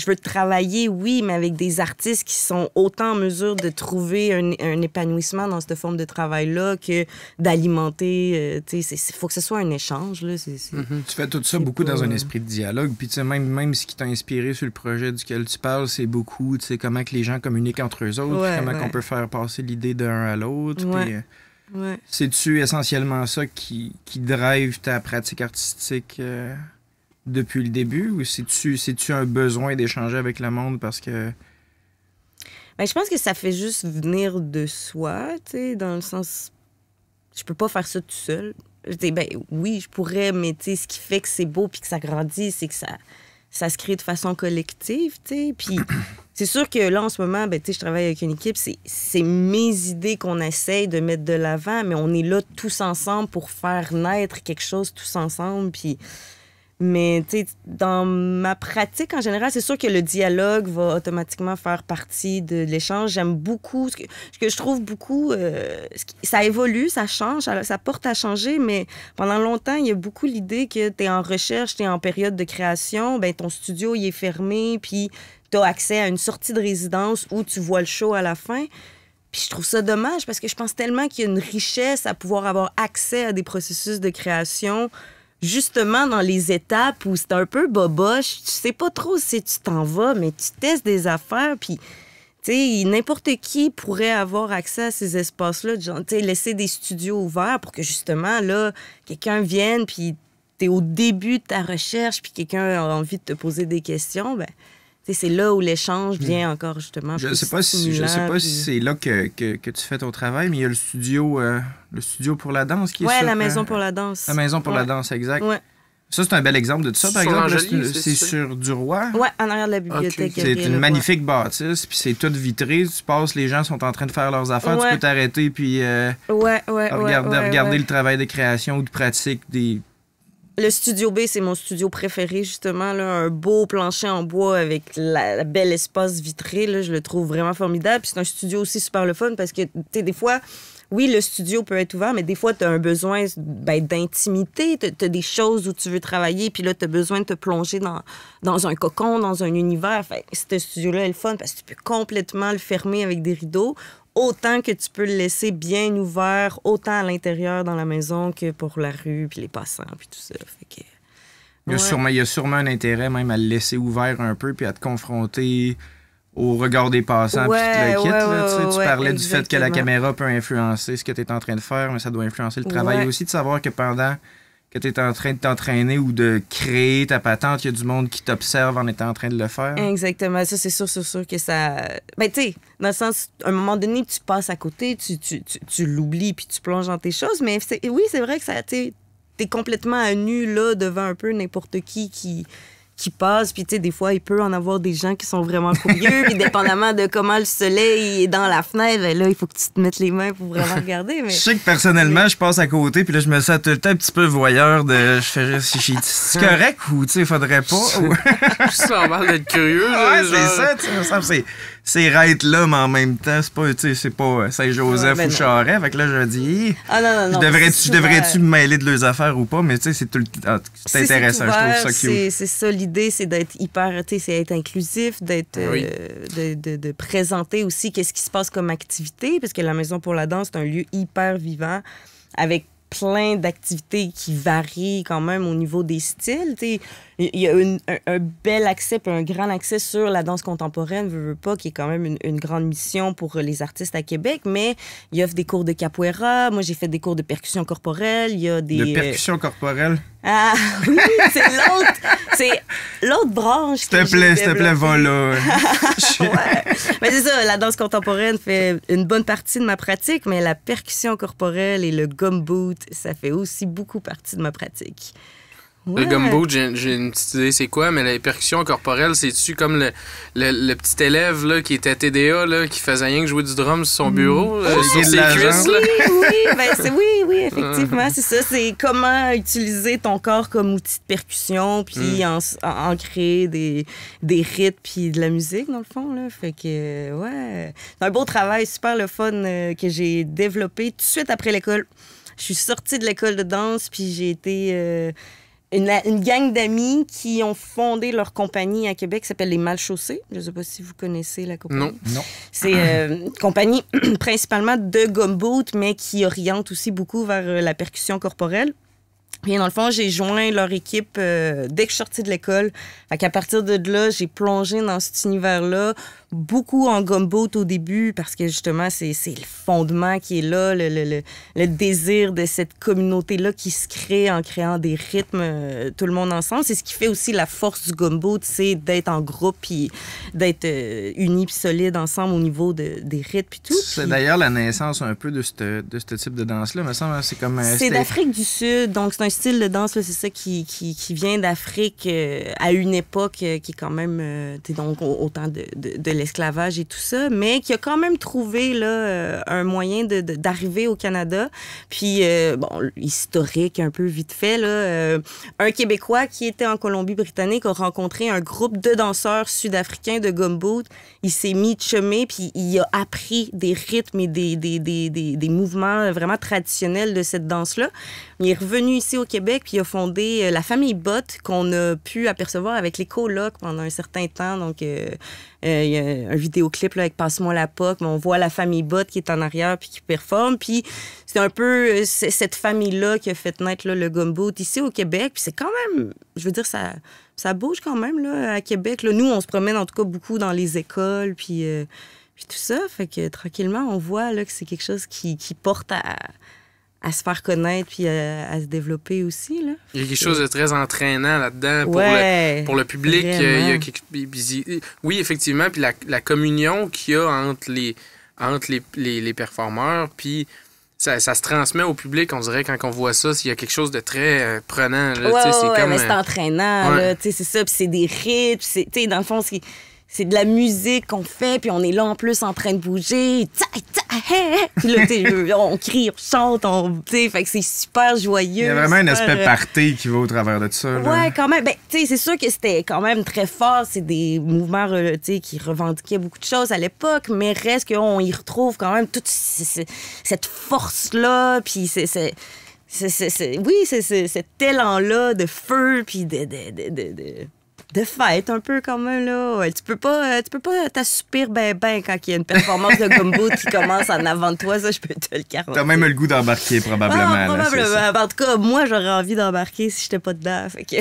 Speaker 3: veux travailler, oui, mais avec des artistes qui sont autant en mesure de trouver un épanouissement dans cette forme de travail-là que d'alimenter. Il faut que ce soit un échange. Là.
Speaker 4: Tu fais tout ça beaucoup dans un esprit de dialogue. Puis, même ce qui t'a inspiré sur le projet duquel tu parles, c'est beaucoup comment que les gens communiquent entre eux autres, comment on peut faire passer l'idée d'un à l'autre.
Speaker 3: Ouais.
Speaker 4: Puis,
Speaker 3: Ouais.
Speaker 4: c'est-tu essentiellement ça qui drive ta pratique artistique depuis le début ou c'est-tu un besoin d'échanger avec le monde parce que...
Speaker 3: Ben, je pense que ça fait juste venir de soi, tu sais, dans le sens... Je peux pas faire ça tout seul. Ben oui, je pourrais, mais tu sais, ce qui fait que c'est beau puis que ça grandit, c'est que ça se crée de façon collective, tu sais. Puis c'est sûr que là, en ce moment, ben, tu sais, je travaille avec une équipe, c'est mes idées qu'on essaye de mettre de l'avant, mais on est là tous ensemble pour faire naître quelque chose tous ensemble, puis... Mais, tu sais, dans ma pratique, en général, c'est sûr que le dialogue va automatiquement faire partie de l'échange. J'aime beaucoup... Ce que je trouve beaucoup... ça évolue, ça change, ça porte à changer, mais pendant longtemps, il y a beaucoup l'idée que tu es en recherche, tu es en période de création, ben ton studio, il est fermé, puis tu as accès à une sortie de résidence où tu vois le show à la fin. Puis je trouve ça dommage parce que je pense tellement qu'il y a une richesse à pouvoir avoir accès à des processus de création justement dans les étapes où c'est un peu boboche. Tu sais pas trop si tu t'en vas, mais tu testes des affaires, puis tu sais, n'importe qui pourrait avoir accès à ces espaces-là, tu sais, laisser des studios ouverts pour que justement, là, quelqu'un vienne, puis t'es au début de ta recherche, puis quelqu'un a envie de te poser des questions, ben c'est là où l'échange vient encore, justement.
Speaker 4: Je sais pas si c'est là que tu fais ton travail, mais il y a le studio pour la danse qui est
Speaker 3: sur... la Maison pour la danse.
Speaker 4: La Maison pour la danse, exact.
Speaker 3: Ouais.
Speaker 4: Ça, c'est un bel exemple de ça, par exemple. C'est sur du Roi.
Speaker 3: Oui, en arrière de la bibliothèque.
Speaker 4: Okay. C'est une magnifique bâtisse, puis c'est tout vitré. Tu passes, les gens sont en train de faire leurs affaires. Tu peux t'arrêter, puis regarder le travail de création ou de pratique des...
Speaker 3: Le Studio B, c'est mon studio préféré, justement. Là, un beau plancher en bois avec la belle espace vitré. Là, je le trouve vraiment formidable. Puis c'est un studio aussi super le fun parce que, tu sais, des fois, oui, le studio peut être ouvert, mais des fois, tu as un besoin d'intimité. Tu as des choses où tu veux travailler, puis là, tu as besoin de te plonger dans un cocon, dans un univers. Fait, ce studio-là est le fun parce que tu peux complètement le fermer avec des rideaux, autant que tu peux le laisser bien ouvert, autant à l'intérieur dans la maison que pour la rue, puis les passants, puis tout ça. Fait que,
Speaker 4: il y a sûrement un intérêt même à le laisser ouvert un peu, puis à te confronter au regard des passants, puis tout le kit. Tu parlais du fait que la caméra peut influencer ce que tu es en train de faire, mais ça doit influencer le travail aussi, de savoir que pendant que tu es en train de t'entraîner ou de créer ta patente, il y a du monde qui t'observe en étant en train de le faire.
Speaker 3: Exactement. Ça, c'est sûr que ça... Ben, tu sais, dans le sens, à un moment donné, tu passes à côté, tu l'oublies, puis tu plonges dans tes choses, mais oui, c'est vrai que ça, t'es complètement à nu, là, devant un peu n'importe qui passe, puis tu sais, des fois, il peut en avoir des gens qui sont vraiment curieux, puis dépendamment de comment le soleil est dans la fenêtre, ben là, il faut que tu te mettes les mains pour vraiment regarder. Mais...
Speaker 4: Je sais que personnellement, je passe à côté, puis là, je me sens tout le temps un petit peu voyeur de... C'est correct ou, tu sais, faudrait pas?
Speaker 1: C'est normal d'être curieux.
Speaker 4: Ouais, c'est ça, tu sais, me semble que c'est right là, mais en même temps, c'est pas Saint-Joseph ou Charest. Fait que là, je dis,
Speaker 3: non.
Speaker 4: Devrais-tu me mêler de leurs affaires ou pas? Mais tu sais, c'est intéressant, je trouve ça cute.
Speaker 3: C'est ça l'idée, c'est d'être hyper, tu sais, c'est être inclusif, d'être, de présenter aussi qu'est-ce qui se passe comme activité, parce que la Maison pour la danse, c'est un lieu hyper vivant, avec plein d'activités qui varient quand même au niveau des styles. T'sais, il y a un bel accès, puis un grand accès sur la danse contemporaine, veux pas, qui est quand même une grande mission pour les artistes à Québec, mais il offre des cours de capoeira. Moi, j'ai fait des cours de percussion corporelle. Il y a des...
Speaker 4: De percussion corporelle?
Speaker 3: Ah oui, c'est l'autre branche.
Speaker 4: S'il te plaît, va là.
Speaker 3: Ouais. Mais c'est ça, la danse contemporaine fait une bonne partie de ma pratique, mais la percussion corporelle et le gumboot, ça fait aussi beaucoup partie de ma pratique.
Speaker 1: Ouais. Le gumboot, j'ai une petite idée, c'est quoi, mais la percussion corporelle, c'est-tu comme le petit élève là, qui était TDA, là, qui faisait rien que jouer du drum sur son bureau, sur ses cuisses?
Speaker 3: Oui, effectivement, c'est ça. C'est comment utiliser ton corps comme outil de percussion, puis en créer des rythmes, puis de la musique, dans le fond. Là. Fait que, ouais, c'est un beau travail, super le fun que j'ai développé tout de suite après l'école. Je suis sortie de l'école de danse, puis j'ai été... Une gang d'amis qui ont fondé leur compagnie à Québec qui s'appelle Les Malchaussés. Je ne sais pas si vous connaissez la compagnie.
Speaker 4: Non.
Speaker 3: C'est une compagnie principalement de gumboot, mais qui oriente aussi beaucoup vers la percussion corporelle. Puis, dans le fond, j'ai joint leur équipe dès que je suis sortie de l'école. Fait qu'à partir de là, j'ai plongé dans cet univers-là, beaucoup en gumboot au début, parce que justement, c'est le fondement qui est là, le désir de cette communauté-là qui se crée en créant des rythmes, tout le monde ensemble. C'est ce qui fait aussi la force du gumboot, c'est d'être en groupe, puis d'être unis puis solides ensemble au niveau des rythmes puis tout.
Speaker 4: C'est d'ailleurs la naissance un peu de ce type de danse-là, me semble. C'est comme...
Speaker 3: c'est d'Afrique du Sud, donc c'est un style de danse, là, c'est ça qui vient d'Afrique à une époque qui est quand même donc au temps de l'esclavage et tout ça, mais qui a quand même trouvé là, un moyen d'arriver au Canada. Puis, historique un peu vite fait, là, un Québécois qui était en Colombie-Britannique a rencontré un groupe de danseurs sud-africains de gumboot. Il s'est mis de chemin, puis il a appris des rythmes et des mouvements vraiment traditionnels de cette danse-là. Il est revenu ici au Québec, puis il a fondé la famille Bott, qu'on a pu apercevoir avec les colocs pendant un certain temps. Donc, il y a un vidéoclip là, avec Passe-moi la POC, mais on voit la famille Bott qui est en arrière puis qui performe. Puis c'est un peu cette famille-là qui a fait naître là, le gumboot ici au Québec. Puis c'est quand même, je veux dire, ça bouge quand même là, à Québec. Là. Nous, on se promène en tout cas beaucoup dans les écoles, puis tout ça. Fait que tranquillement, on voit là, que c'est quelque chose qui porte à se faire connaître puis à se développer aussi. Là.
Speaker 1: Il y a quelque chose de très entraînant là-dedans pour le public. Oui, effectivement. Puis la communion qu'il y a entre les performeurs, puis ça se transmet au public, on dirait, quand on voit ça, il y a quelque chose de très prenant. Là,
Speaker 3: c'est comme, mais c'est entraînant. Là, c'est ça. Puis c'est des rythmes. Dans le fond, c'est de la musique qu'on fait, puis on est là en plus en train de bouger. Puis là, on crie, on chante, fait que c'est super joyeux.
Speaker 4: Il y a vraiment un aspect party qui va au travers de ça. Là.
Speaker 3: Ouais, quand même. Ben, c'est sûr que c'était quand même très fort. C'est des mouvements qui revendiquaient beaucoup de choses à l'époque, mais reste qu'on y retrouve quand même toute cette force-là, puis cet élan-là de feu, puis de fête un peu quand même, là. Ouais, tu peux pas t'assoupir ben quand il y a une performance de gumbo qui commence en avant de toi, ça, je peux te le garantir.
Speaker 4: T'as même le goût d'embarquer, probablement.
Speaker 3: Ah, probablement.
Speaker 4: Là,
Speaker 3: en tout cas, moi, j'aurais envie d'embarquer si j'étais pas dedans. Fait que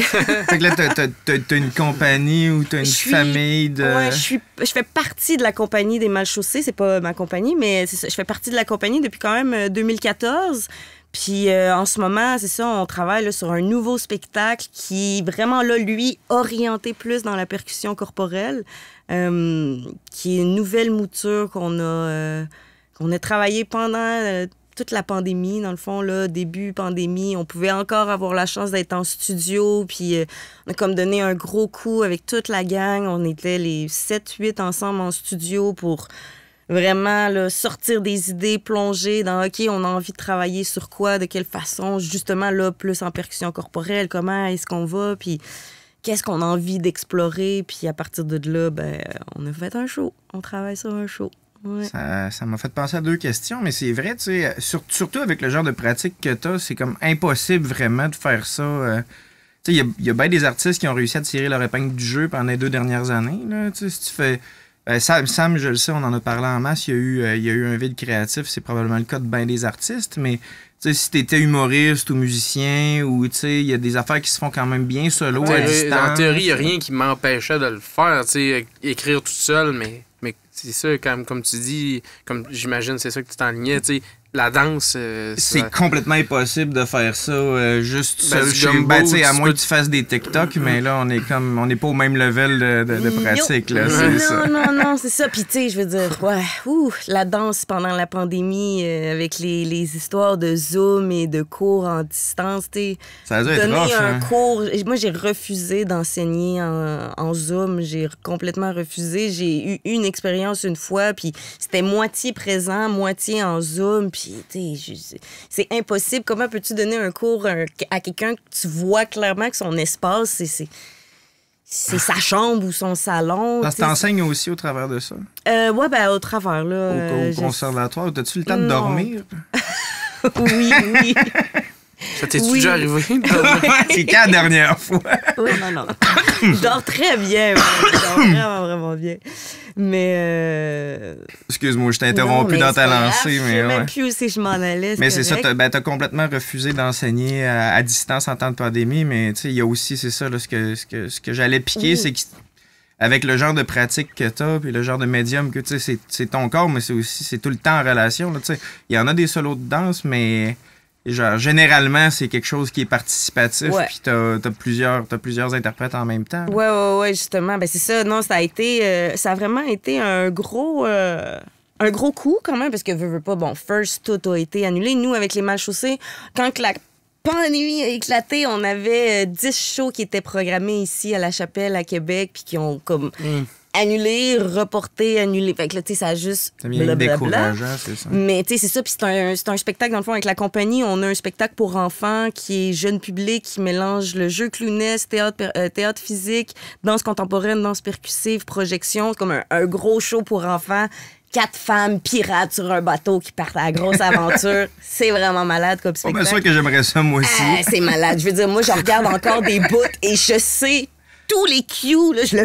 Speaker 4: là, t'as une compagnie ou t'as une famille de...
Speaker 3: Ouais, je fais partie de la compagnie des Malchaussés. C'est pas ma compagnie, mais c'est ça. Je fais partie de la compagnie depuis quand même 2014. Puis en ce moment, c'est ça, on travaille là, sur un nouveau spectacle qui est vraiment, là, lui, orienté plus dans la percussion corporelle, qui est une nouvelle mouture qu'on a travaillé pendant toute la pandémie. Dans le fond, là, début pandémie, on pouvait encore avoir la chance d'être en studio, puis on a comme donné un gros coup avec toute la gang. On était les 7-8 ensemble en studio pour... vraiment là, sortir des idées, plonger dans OK, on a envie de travailler sur quoi, de quelle façon, justement là, plus en percussion corporelle, comment est-ce qu'on va, puis qu'est-ce qu'on a envie d'explorer, puis à partir de là, ben, on a fait un show, on travaille sur un show. Ouais.
Speaker 4: Ça m'a fait penser à 2 questions, mais c'est vrai, tu sais, surtout avec le genre de pratique que t'as, c'est comme impossible vraiment de faire ça. Tu sais, il y a bien des artistes qui ont réussi à tirer leur épingle du jeu pendant les 2 dernières années, là, tu sais, si tu fais... Sam, je le sais, on en a parlé en masse, il y a eu un vide créatif, c'est probablement le cas de bien des artistes, mais si t'étais humoriste ou musicien, ou il y a des affaires qui se font quand même bien solo à distance.
Speaker 1: En théorie, il n'y a rien qui m'empêchait de le faire, écrire tout seul, mais c'est ça, comme tu dis, comme j'imagine, c'est ça que tu t'enlignais, la danse...
Speaker 4: c'est complètement impossible de faire ça juste seul. À moins que tu fasses des TikTok, mais là, on est pas au même level de pratique. Là,
Speaker 3: non, c'est ça. Puis, tu sais, je veux dire, la danse pendant la pandémie, avec les histoires de Zoom et de cours en distance, tu sais.
Speaker 4: Ça a dû être rough,
Speaker 3: un cours... Moi, j'ai refusé d'enseigner en Zoom. J'ai complètement refusé. J'ai eu une expérience une fois, puis c'était moitié présent, moitié en Zoom, puis c'est impossible. Comment peux-tu donner un cours à quelqu'un que tu vois clairement que son espace, c'est sa chambre ou son salon?
Speaker 4: Ça t'enseigne aussi au travers de ça?
Speaker 3: Oui, ben au travers. Là,
Speaker 4: au conservatoire, as-tu le temps de dormir?
Speaker 3: Oui.
Speaker 1: Ça t'es-tu déjà arrivé?
Speaker 4: C'est quand la dernière fois?
Speaker 3: Oui, non. Je dors très bien. Je dors vraiment, vraiment bien. Mais...
Speaker 4: Excuse-moi, je t'ai interrompu dans ta lancée.
Speaker 3: Je sais même plus où c'est que je m'en allais.
Speaker 4: Mais c'est ça, t'as complètement refusé d'enseigner à distance en temps de pandémie, mais il y a aussi, c'est ça, là, ce que j'allais piquer, c'est qu'avec le genre de pratique que t'as, puis le genre de médium que tu sais, c'est ton corps, mais c'est tout le temps en relation. Il y en a des solos de danse, mais... Genre, généralement, c'est quelque chose qui est participatif, puis t'as plusieurs interprètes en même temps.
Speaker 3: Ouais, justement. Ben, c'est ça. Non, ça a vraiment été un gros coup, quand même, parce que, veux pas, first, tout a été annulé. Nous, avec les Malchaussés, quand la pandémie a éclaté, on avait 10 shows qui étaient programmés ici à La Chapelle, à Québec, puis qui ont, comme... annulé, reporté, annulé. Fait que là, tu sais, ça a juste...
Speaker 4: C'est bien décourageant, c'est ça.
Speaker 3: Mais, tu sais, c'est ça. Puis c'est un spectacle, dans le fond, avec la compagnie. On a un spectacle pour enfants qui est jeune public, qui mélange le jeu clownesque, théâtre physique, danse contemporaine, danse percussive, projection. C'est comme un gros show pour enfants. 4 femmes pirates sur un bateau qui partent à la grosse aventure. C'est vraiment malade comme spectacle.
Speaker 4: Bien sûr que j'aimerais ça, moi aussi.
Speaker 3: C'est malade. Je veux dire, moi, je regarde encore des bouts et je sais... tous les cues, là, je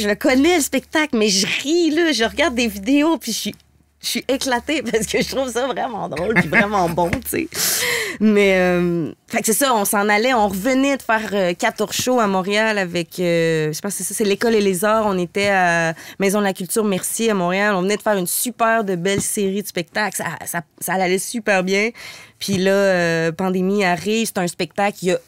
Speaker 3: le connais, le spectacle, mais je ris, là, je regarde des vidéos, puis je suis éclatée parce que je trouve ça vraiment drôle puis vraiment bon, tu sais. Mais, fait que c'est ça, on s'en allait, on revenait de faire 14 shows à Montréal avec, je pense que c'est l'École et les Arts, on était à Maison de la Culture Mercier à Montréal, on venait de faire une super de belle série de spectacles, ça allait super bien. Puis là, pandémie arrive, c'est un spectacle,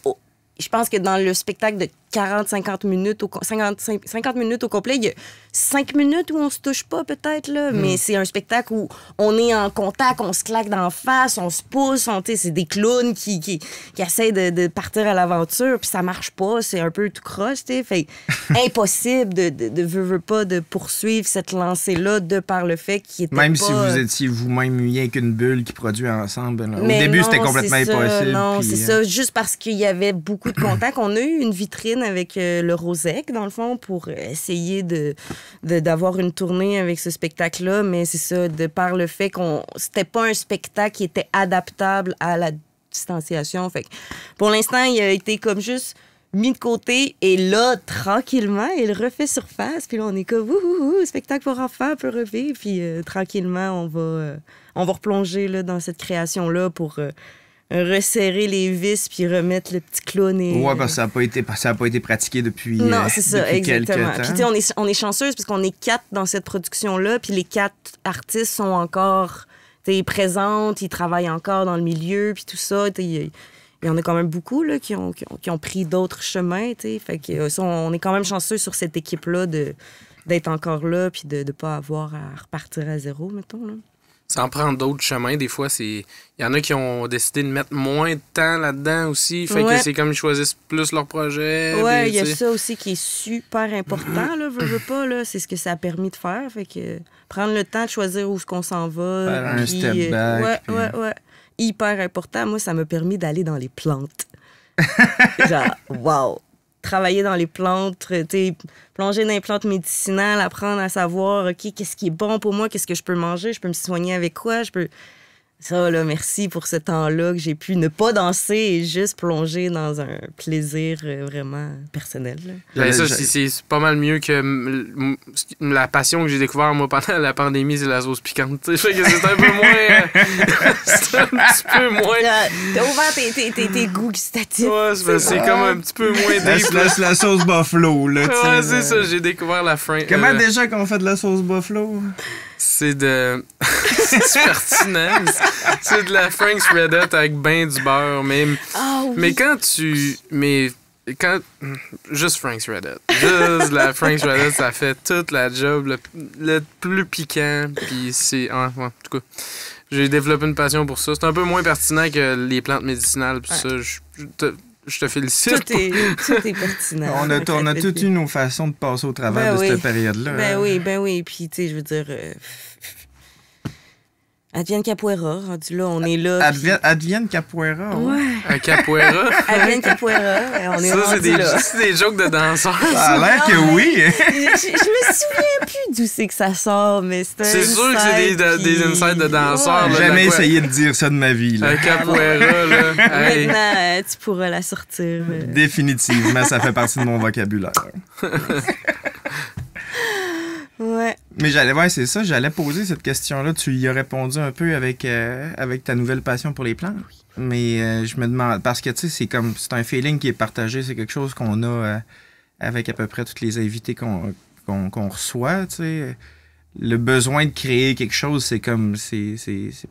Speaker 3: je pense que dans le spectacle de 40-50 minutes, 50 minutes au complet. Il y a 5 minutes où on se touche pas, peut-être, là, mais c'est un spectacle où on est en contact, on se claque d'en face, on se pousse, c'est des clowns qui essaient de partir à l'aventure, puis ça marche pas, c'est un peu tout croche, tu sais. Fait impossible veux pas de poursuivre cette lancée-là de par le fait qu'il était
Speaker 4: Même
Speaker 3: pas...
Speaker 4: si vous étiez vous-même rien qu'une bulle qui produit ensemble. Là. Au
Speaker 3: Mais
Speaker 4: début,
Speaker 3: non,
Speaker 4: c'était complètement
Speaker 3: c'est ça,
Speaker 4: impossible.
Speaker 3: Non,
Speaker 4: puis,
Speaker 3: c'est ça. Juste parce qu'il y avait beaucoup de contacts. On a eu une vitrine avec le Rosec, dans le fond, pour essayer d'avoir une tournée avec ce spectacle-là. Mais c'est ça, de par le fait qu'on c'était pas un spectacle qui était adaptable à la distanciation. Fait que pour l'instant, il a été comme juste mis de côté. Et là, tranquillement, il refait surface. Puis là, on est comme, ouh, spectacle pour enfants peut revivre. Puis tranquillement, on va replonger là, dans cette création-là pour resserrer les vis puis remettre le petit clown.
Speaker 4: Ouais, parce que ça n'a pas été pratiqué depuis
Speaker 3: Non, c'est ça,
Speaker 4: depuis
Speaker 3: exactement.
Speaker 4: quelques temps.
Speaker 3: Puis tu sais, on est chanceuse parce qu'on est 4 dans cette production-là. Puis les 4 artistes sont encore présentes, ils travaillent encore dans le milieu, puis tout ça. Il y en a quand même beaucoup là, qui ont pris d'autres chemins. Fait que, ça, on est quand même chanceux sur cette équipe-là d'être encore là puis de ne pas avoir à repartir à zéro, mettons. Là.
Speaker 1: Ça en prend d'autres chemins. Des fois, il y en a qui ont décidé de mettre moins de temps là-dedans aussi. Fait que c'est comme ils choisissent plus leur projet.
Speaker 3: Ouais, il y a ça aussi qui est super important, là, veux pas, là. C'est ce que ça a permis de faire. Fait que prendre le temps de choisir où est-ce qu'on s'en va.
Speaker 4: Faire un step back.
Speaker 3: Ouais. Hyper important. Moi, ça m'a permis d'aller dans les plantes. Genre, wow! Travailler dans les plantes, plonger dans les plantes médicinales, apprendre à savoir, OK, qu'est-ce qui est bon pour moi, qu'est-ce que je peux manger, je peux me soigner avec quoi, Ça, là, merci pour ce temps-là que j'ai pu ne pas danser et juste plonger dans un plaisir vraiment personnel.
Speaker 1: Ben, ça, c'est pas mal mieux que la passion que j'ai découvert, moi, pendant la pandémie, c'est la sauce piquante. Fait que c'est un peu moins... c'est un petit peu moins...
Speaker 3: T'as ouvert tes goûts gustatifs.
Speaker 1: Ouais, c'est comme un petit peu moins deep.
Speaker 4: La sauce buffalo, là.
Speaker 1: Ouais, c'est ça, j'ai découvert la fin.
Speaker 4: Comment déjà qu'on fait de la sauce buffalo?
Speaker 1: C'est de... c'est pertinent. C'est de la Frank's Red Hot avec ben du beurre. Mais quand tu... Juste Frank's Red Hot. Juste la Frank's Red Hot, ça fait toute la job. Le plus piquant. Puis c'est... en tout cas, j'ai développé une passion pour ça. C'est un peu moins pertinent que les plantes médicinales. Puis ça, je te félicite.
Speaker 3: Tout est pertinent.
Speaker 4: On a toutes eu nos façons de passer au travers de cette période-là.
Speaker 3: Ben oui. Puis, tu sais, je veux dire... Advienne Capoeira, rendu là, on est là.
Speaker 4: Advienne Capoeira?
Speaker 3: Ouais.
Speaker 1: Un capoeira?
Speaker 3: Advienne Capoeira, on est rendu là.
Speaker 1: C'est des jokes de danseurs.
Speaker 4: Ça a l'air que oui.
Speaker 3: Je me souviens plus d'où c'est que ça sort, mais
Speaker 1: c'est sûr que c'est des insights de danseurs.
Speaker 4: J'ai jamais essayé de dire ça de ma vie. Là.
Speaker 1: Un capoeira, là.
Speaker 3: Maintenant, tu pourras la sortir.
Speaker 4: Définitivement, ça fait partie de mon vocabulaire.
Speaker 3: Ouais.
Speaker 4: Mais j'allais poser cette question-là. Tu y as répondu un peu avec ta nouvelle passion pour les plantes. Oui. Mais je me demande, parce que tu sais, c'est un feeling qui est partagé, c'est quelque chose qu'on a avec à peu près tous les invités qu'on reçoit, tu sais. Le besoin de créer quelque chose, c'est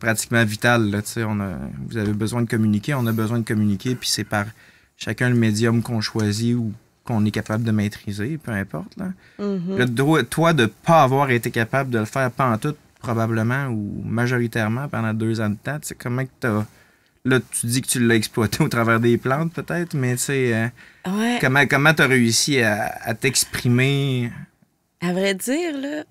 Speaker 4: pratiquement vital, là, tu sais. Vous avez besoin de communiquer, on a besoin de communiquer, puis c'est par chacun le médium qu'on choisit ou qu'on est capable de maîtriser, peu importe. Là.
Speaker 3: Mm-hmm.
Speaker 4: Toi, de ne pas avoir été capable de le faire pantoute, probablement, ou majoritairement, pendant 2 ans de temps, tu sais, comment que t'as... Là, tu dis que tu l'as exploité au travers des plantes, peut-être, mais tu sais, comment t'as réussi à t'exprimer?
Speaker 3: À vrai dire, là,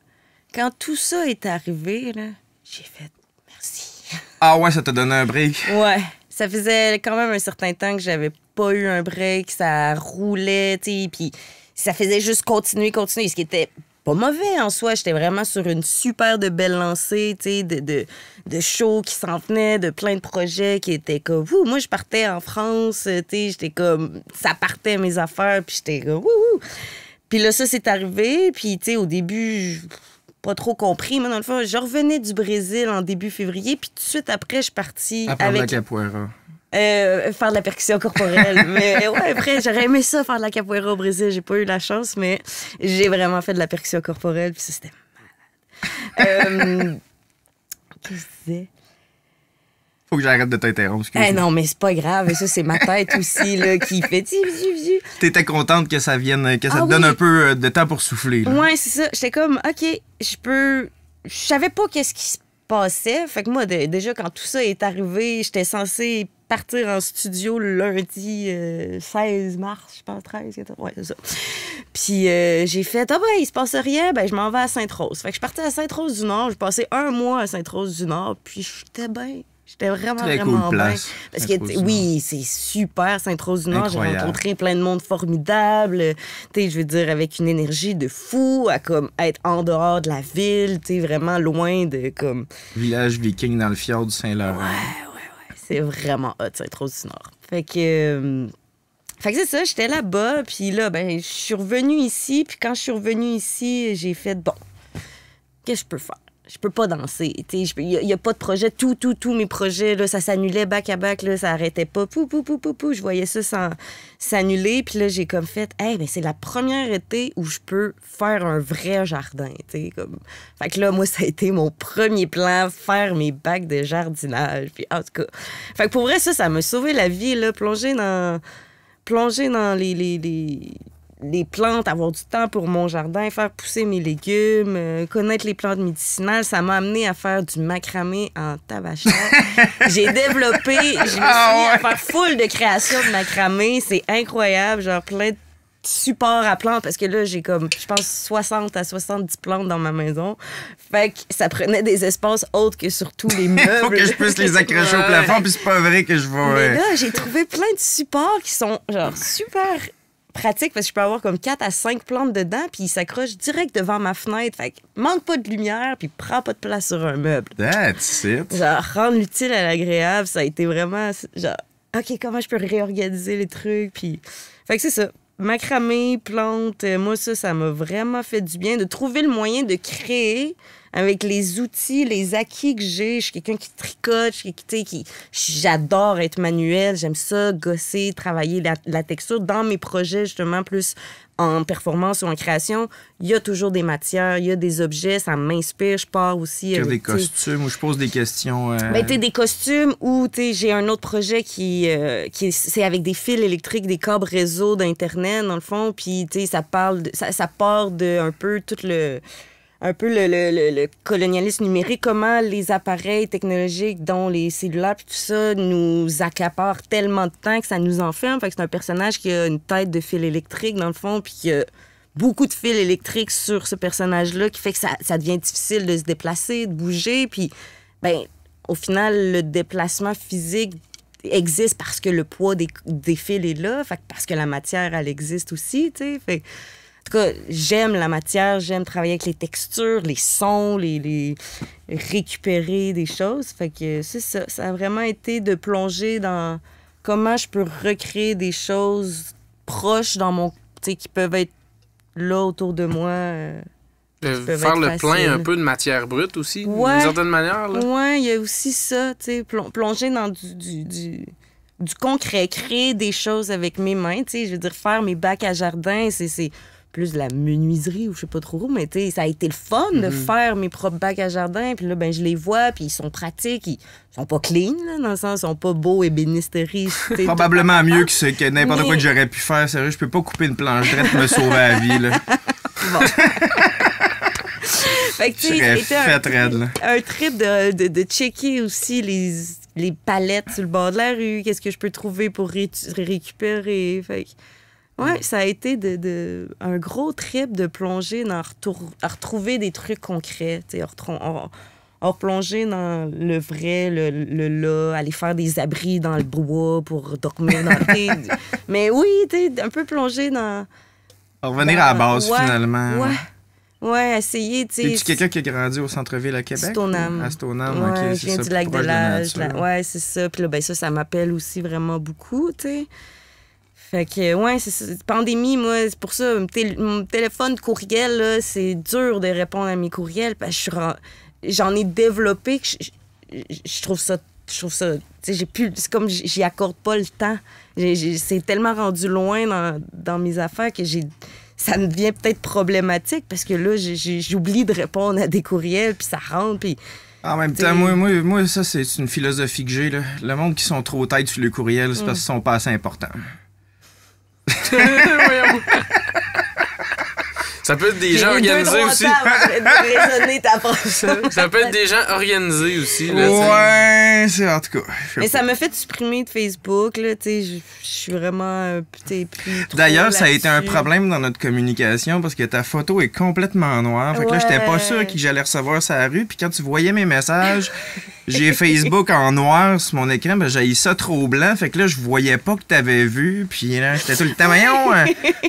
Speaker 3: quand tout ça est arrivé, là, j'ai fait merci.
Speaker 4: Ah ouais, ça t'a donné un break?
Speaker 3: Ouais. Ça faisait quand même un certain temps que j'avais pas eu un break, ça roulait, tu sais, puis ça faisait juste continuer, ce qui était pas mauvais en soi. J'étais vraiment sur une super de belle lancée, tu sais, de shows qui s'en venaient, de plein de projets qui étaient comme... moi, je partais en France, tu sais, j'étais comme... Ça partait mes affaires, puis j'étais comme... Puis là, ça, c'est arrivé, puis tu sais, au début... pas trop compris. Moi, dans le fond, je revenais du Brésil en début février, puis tout de suite après, je suis partie
Speaker 4: avec... la capoeira.
Speaker 3: Faire de la percussion corporelle. Mais ouais, après, j'aurais aimé ça, faire de la capoeira au Brésil. J'ai pas eu la chance, mais j'ai vraiment fait de la percussion corporelle, puis ça, c'était malade. Qu'est-ce que je disais?
Speaker 4: Faut que j'arrête de t'interrompre.
Speaker 3: Eh non, mais c'est pas grave. Ça, c'est ma tête aussi là, qui fait...
Speaker 4: T'étais contente que ça vienne, que ça te donne un peu de temps pour souffler. Là.
Speaker 3: Ouais, c'est ça. J'étais comme, OK, je savais pas qu'est-ce qui se passait. Fait que moi, déjà, quand tout ça est arrivé, j'étais censée partir en studio le lundi 16 mars, je pense, 13, 14, ouais, c'est ça. Puis j'ai fait, il se passe rien, je m'en vais à Sainte-Rose. Fait que je partais à Sainte-Rose-du-Nord, j'ai passé 1 mois à Sainte-Rose-du-Nord, puis j'étais bien. J'étais vraiment,
Speaker 4: très
Speaker 3: vraiment
Speaker 4: cool
Speaker 3: bien.
Speaker 4: place.
Speaker 3: Parce que, oui, c'est super, Sainte-Rose-du-Nord. J'ai rencontré plein de monde formidable. Je veux dire, avec une énergie de fou, à comme être en dehors de la ville, vraiment loin de comme...
Speaker 4: Village viking dans le fjord du Saint-Laurent.
Speaker 3: Ouais. C'est vraiment hot, Sainte-Rose-du-Nord. Fait que c'est ça, j'étais là-bas, puis là, je suis revenue ici, puis quand je suis revenue ici, j'ai fait, bon, qu'est-ce que je peux faire? Je peux pas danser. Il n'y a pas de projet. Tous mes projets, là, ça s'annulait back à back. Là, ça arrêtait pas. Je voyais ça s'annuler. Puis là, j'ai comme fait, c'est la première été où je peux faire un vrai jardin. Comme... Fait que là, moi, ça a été mon premier plan, faire mes bacs de jardinage. Puis en tout cas, fait que pour vrai, ça m'a sauvé la vie. Là, plonger dans les plantes, avoir du temps pour mon jardin, faire pousser mes légumes, connaître les plantes médicinales, ça m'a amené à faire du macramé en tabachère. J'ai développé, je me suis mis à faire full de création de macramé, c'est incroyable, genre plein de supports à plantes, parce que là, j'ai comme, je pense, 60 à 70 plantes dans ma maison. Fait que ça prenait des espaces autres que sur tous les meubles.
Speaker 4: Faut que je puisse les accrocher au plafond, puis c'est pas vrai que je vais...
Speaker 3: Mais là, j'ai trouvé plein de supports qui sont, genre, super... pratique parce que je peux avoir comme 4 à 5 plantes dedans puis ils s'accrochent direct devant ma fenêtre. Fait que manque pas de lumière puis prend pas de place sur un meuble.
Speaker 4: That's it.
Speaker 3: Genre, rendre l'utile à l'agréable, ça a été vraiment genre, OK, comment je peux réorganiser les trucs puis... Fait que c'est ça. Macramé, plantes, moi, ça m'a vraiment fait du bien de trouver le moyen de créer avec les outils, les acquis que j'ai. Je suis quelqu'un qui tricote, j'adore être manuel, j'aime ça, gosser, travailler la texture. Dans mes projets, justement, plus en performance ou en création, il y a toujours des matières, il y a des objets, ça m'inspire. Je pars aussi...
Speaker 4: des costumes où je pose des questions...
Speaker 3: des costumes ou j'ai un autre projet qui c'est avec des fils électriques, des câbles réseau d'Internet, dans le fond, puis ça part de un peu tout le colonialisme numérique, comment les appareils technologiques, dont les cellulaires puis tout ça, nous accaparent tellement de temps que ça nous enferme. Fait que c'est un personnage qui a une tête de fil électrique, dans le fond, puis qui a beaucoup de fils électriques sur ce personnage-là, qui fait que ça devient difficile de se déplacer, de bouger. Puis, au final, le déplacement physique existe parce que le poids des fils est là, fait que parce que la matière, elle existe aussi, tu sais. Fait en tout cas, j'aime la matière, j'aime travailler avec les textures, les sons, les récupérer des choses. Fait que c'est ça. Ça a vraiment été de plonger dans comment je peux recréer des choses proches dans mon... Tu sais, qui peuvent être là autour de moi.
Speaker 1: Faire le plein un peu de matière brute aussi, d'une certaine manière.
Speaker 3: Oui, il y a aussi ça. Tu sais, plonger dans du concret, créer des choses avec mes mains. Tu sais, je veux dire, faire mes bacs à jardin, c'est plus de la menuiserie ou je sais pas trop, mais tu sais, ça a été le fun de faire mes propres bacs à jardin. Puis là, je les vois, puis ils sont pratiques, ils sont pas clean, là, dans le sens, ils sont pas beaux ébénisterie.
Speaker 4: Probablement mieux que n'importe quoi que j'aurais pu faire. Sérieux, je peux pas couper une planche droite et me sauver la vie, là.
Speaker 3: Bon. Fait que, tu sais, c'était un trip de checker aussi les palettes sur le bord de la rue, qu'est-ce que je peux trouver pour récupérer. Fait que, ça a été un gros trip de plonger dans à retrouver des trucs concrets. On replonger dans le vrai, le là, aller faire des abris dans le bois pour dormir dans le mais oui, un peu plonger dans...
Speaker 4: Revenir à la base, finalement.
Speaker 3: Ouais, essayer, tu sais.
Speaker 4: Es-tu quelqu'un qui a grandi au centre-ville à Québec?
Speaker 3: Stoneham.
Speaker 4: À Stoneham,
Speaker 3: ouais,
Speaker 4: OK,
Speaker 3: je viens du lac de l'Âge. Ouais, c'est ça. Puis là, ça m'appelle aussi vraiment beaucoup, tu sais. Fait que, c'est ça. Pandémie, moi, c'est pour ça, mon téléphone courriel, là, c'est dur de répondre à mes courriels parce que j'en ai développé que je trouve ça... tu sais, c'est comme j'y accorde pas le temps. C'est tellement rendu loin dans mes affaires que ça me devient peut-être problématique parce que là, j'oublie de répondre à des courriels, puis ça rentre, puis...
Speaker 4: En même temps, moi, ça, c'est une philosophie que j'ai. Là. Le monde qui sont trop têtes sur le courriel, c'est parce qu'ils sont pas assez importants.
Speaker 1: Voyons. Ça peut être des gens organisés aussi. Ça peut être des gens organisés aussi. Là,
Speaker 4: ouais, c'est en tout cas.
Speaker 3: Mais ça m'a fait supprimer de Facebook. Là, je suis vraiment plus trop.
Speaker 4: D'ailleurs, ça a été un problème dans notre communication parce que ta photo est complètement noire. Fait que là, j'étais pas sûr que j'allais recevoir ça à la rue. Puis quand tu voyais mes messages, j'ai Facebook en noir sur mon écran. Ben, j'ai ça trop blanc. Fait que là, je voyais pas que t'avais vu. Puis là, j'étais tout le temps, voyons,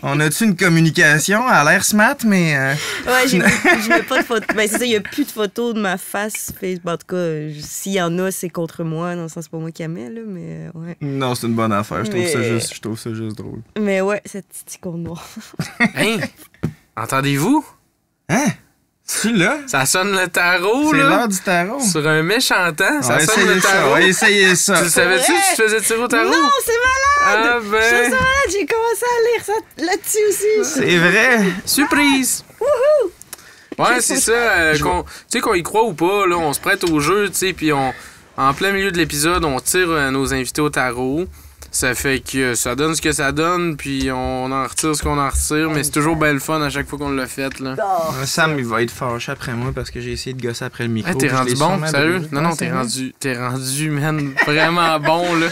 Speaker 4: on a-tu une communication à l'air smart, mais.
Speaker 3: Ouais, je mets pas de photos. Ben, c'est ça, il y a plus de photos de ma face Facebook. En tout cas, s'il y en a, c'est contre moi. Dans le sens, c'est pas moi qui la mets, là, mais ouais.
Speaker 4: Non, c'est une bonne affaire. Je trouve ça juste drôle.
Speaker 3: Mais ouais, cette petite icône noire.
Speaker 1: Hein? Entendez-vous?
Speaker 4: Hein? C'est là?
Speaker 1: Ça sonne le tarot,
Speaker 4: là?
Speaker 1: là.
Speaker 4: C'est l'heure du tarot.
Speaker 1: Sur un méchant temps, ça sonne le
Speaker 4: ça,
Speaker 1: tarot.
Speaker 4: on va essayer ça.
Speaker 1: Tu le savais-tu que tu faisais tirer au tarot?
Speaker 3: Non, c'est malade!
Speaker 1: Ah
Speaker 3: Je
Speaker 1: ben...
Speaker 3: suis malade, j'ai commencé à lire ça là-dessus aussi.
Speaker 4: C'est vrai!
Speaker 1: Surprise!
Speaker 3: Wouhou!
Speaker 1: Ouais, c'est ça. Tu sais, qu'on y croit ou pas, là, on se prête au jeu, tu sais, puis en plein milieu de l'épisode, on tire nos invités au tarot. Ça fait que ça donne ce que ça donne, puis on en retire ce qu'on en retire, mais c'est toujours bien le fun à chaque fois qu'on l'a fait, là.
Speaker 4: Sam, il va être fâché après moi parce que j'ai essayé de gosser après le micro.
Speaker 1: Hey, t'es rendu bon, sérieux? Non, t'es rendu, man, vraiment bon, là.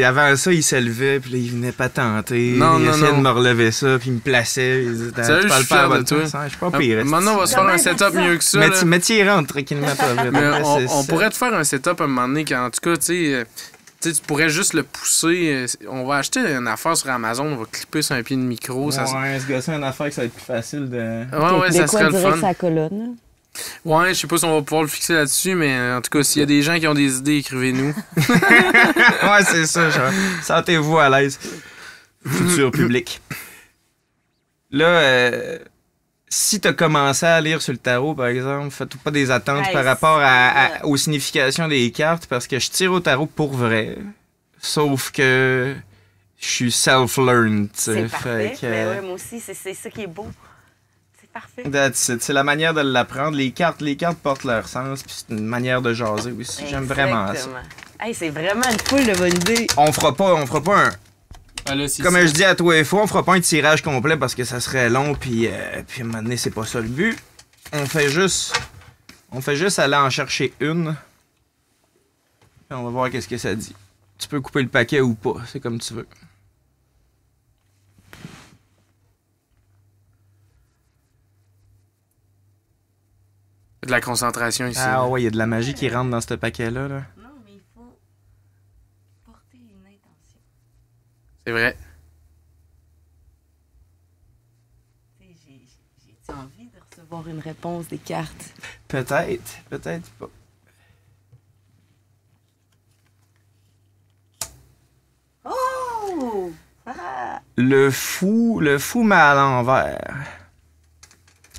Speaker 4: Avant ça, il s'élevait, puis là, il venait pas tenter.
Speaker 1: Non,
Speaker 4: il essayait
Speaker 1: non.
Speaker 4: de me relever ça, puis il me plaçait. Il disait,
Speaker 1: Sérieux, je suis fier de toi.
Speaker 4: Je suis pas pire.
Speaker 1: Maintenant, on va se faire un setup mieux que ça.
Speaker 4: Mais tu rentres tranquillement pas vite.
Speaker 1: Mais on pourrait te faire un setup à un moment donné, quand, en tout cas, tu pourrais juste le pousser. On va acheter une affaire sur Amazon, on va clipper sur un pied de micro.
Speaker 4: Ouais, se gosser une affaire que ça va être plus facile de...
Speaker 1: Ouais, ça serait le fun.
Speaker 3: sa colonne.
Speaker 1: Ouais, je sais pas si on va pouvoir le fixer là-dessus, mais en tout cas, s'il y a des gens qui ont des idées, écrivez-nous.
Speaker 4: Ouais, c'est ça, genre. Sentez-vous à l'aise. Futur public. Là, si t'as commencé à lire sur le tarot, par exemple, faites pas des attentes par rapport aux significations des cartes, parce que je tire au tarot pour vrai. Sauf que je suis self-learned, tu sais.
Speaker 3: C'est parfait. Mais ouais, moi aussi, c'est ça qui est beau. Parfait.
Speaker 4: That's it. C'est la manière de l'apprendre. Les cartes portent leur sens, puis c'est une manière de jaser aussi. J'aime vraiment ça.
Speaker 3: Hey, c'est vraiment une foule de bonne idée.
Speaker 4: On fera pas un...
Speaker 1: Ah, là,
Speaker 4: comme je dis à toi et fois, on fera pas un tirage complet parce que ça serait long, puis à un moment donné, c'est pas ça le but. On fait juste aller en chercher une. Puis on va voir qu'est-ce que ça dit. Tu peux couper le paquet ou pas, c'est comme tu veux.
Speaker 1: De la concentration ici.
Speaker 4: Ah ouais, il y a de la magie qui rentre dans ce paquet-là. Là.
Speaker 3: Non, mais il faut porter une intention.
Speaker 1: C'est vrai.
Speaker 3: J'ai envie de recevoir une réponse des cartes.
Speaker 4: Peut-être pas.
Speaker 3: Oh! Ah!
Speaker 4: Le fou met à l'envers.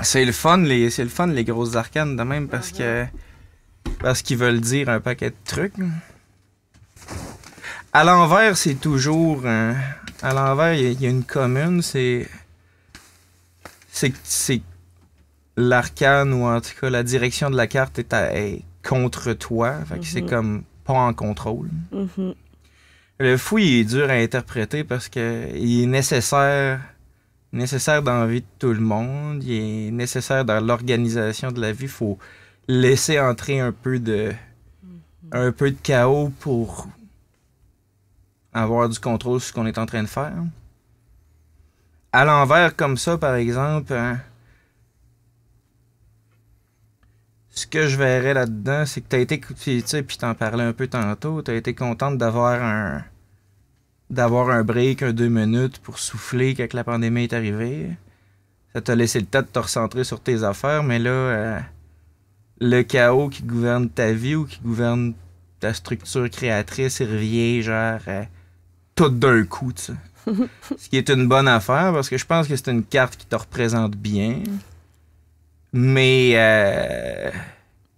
Speaker 4: C'est le fun les grosses arcanes de même parce qu'ils veulent dire un paquet de trucs. À l'envers, c'est toujours à l'envers, il y a une commune, c'est l'arcane ou en tout cas la direction de la carte est contre toi, fait que c'est comme pas en contrôle.
Speaker 3: Mm-hmm.
Speaker 4: Le fou, il est dur à interpréter parce que il est nécessaire dans la vie de tout le monde. Il est nécessaire dans l'organisation de la vie. Il faut laisser entrer un peu de chaos pour avoir du contrôle sur ce qu'on est en train de faire. À l'envers, comme ça, par exemple, ce que je verrais là-dedans, c'est que tu as été, tu sais, puis t'en parlais un peu tantôt, tu as été contente d'avoir un break, 2 minutes pour souffler quand la pandémie est arrivée. Ça t'a laissé le temps de te recentrer sur tes affaires, mais là, le chaos qui gouverne ta vie ou qui gouverne ta structure créatrice, il revient genre tout d'un coup, tu sais. Ce qui est une bonne affaire, parce que je pense que c'est une carte qui te représente bien. Mais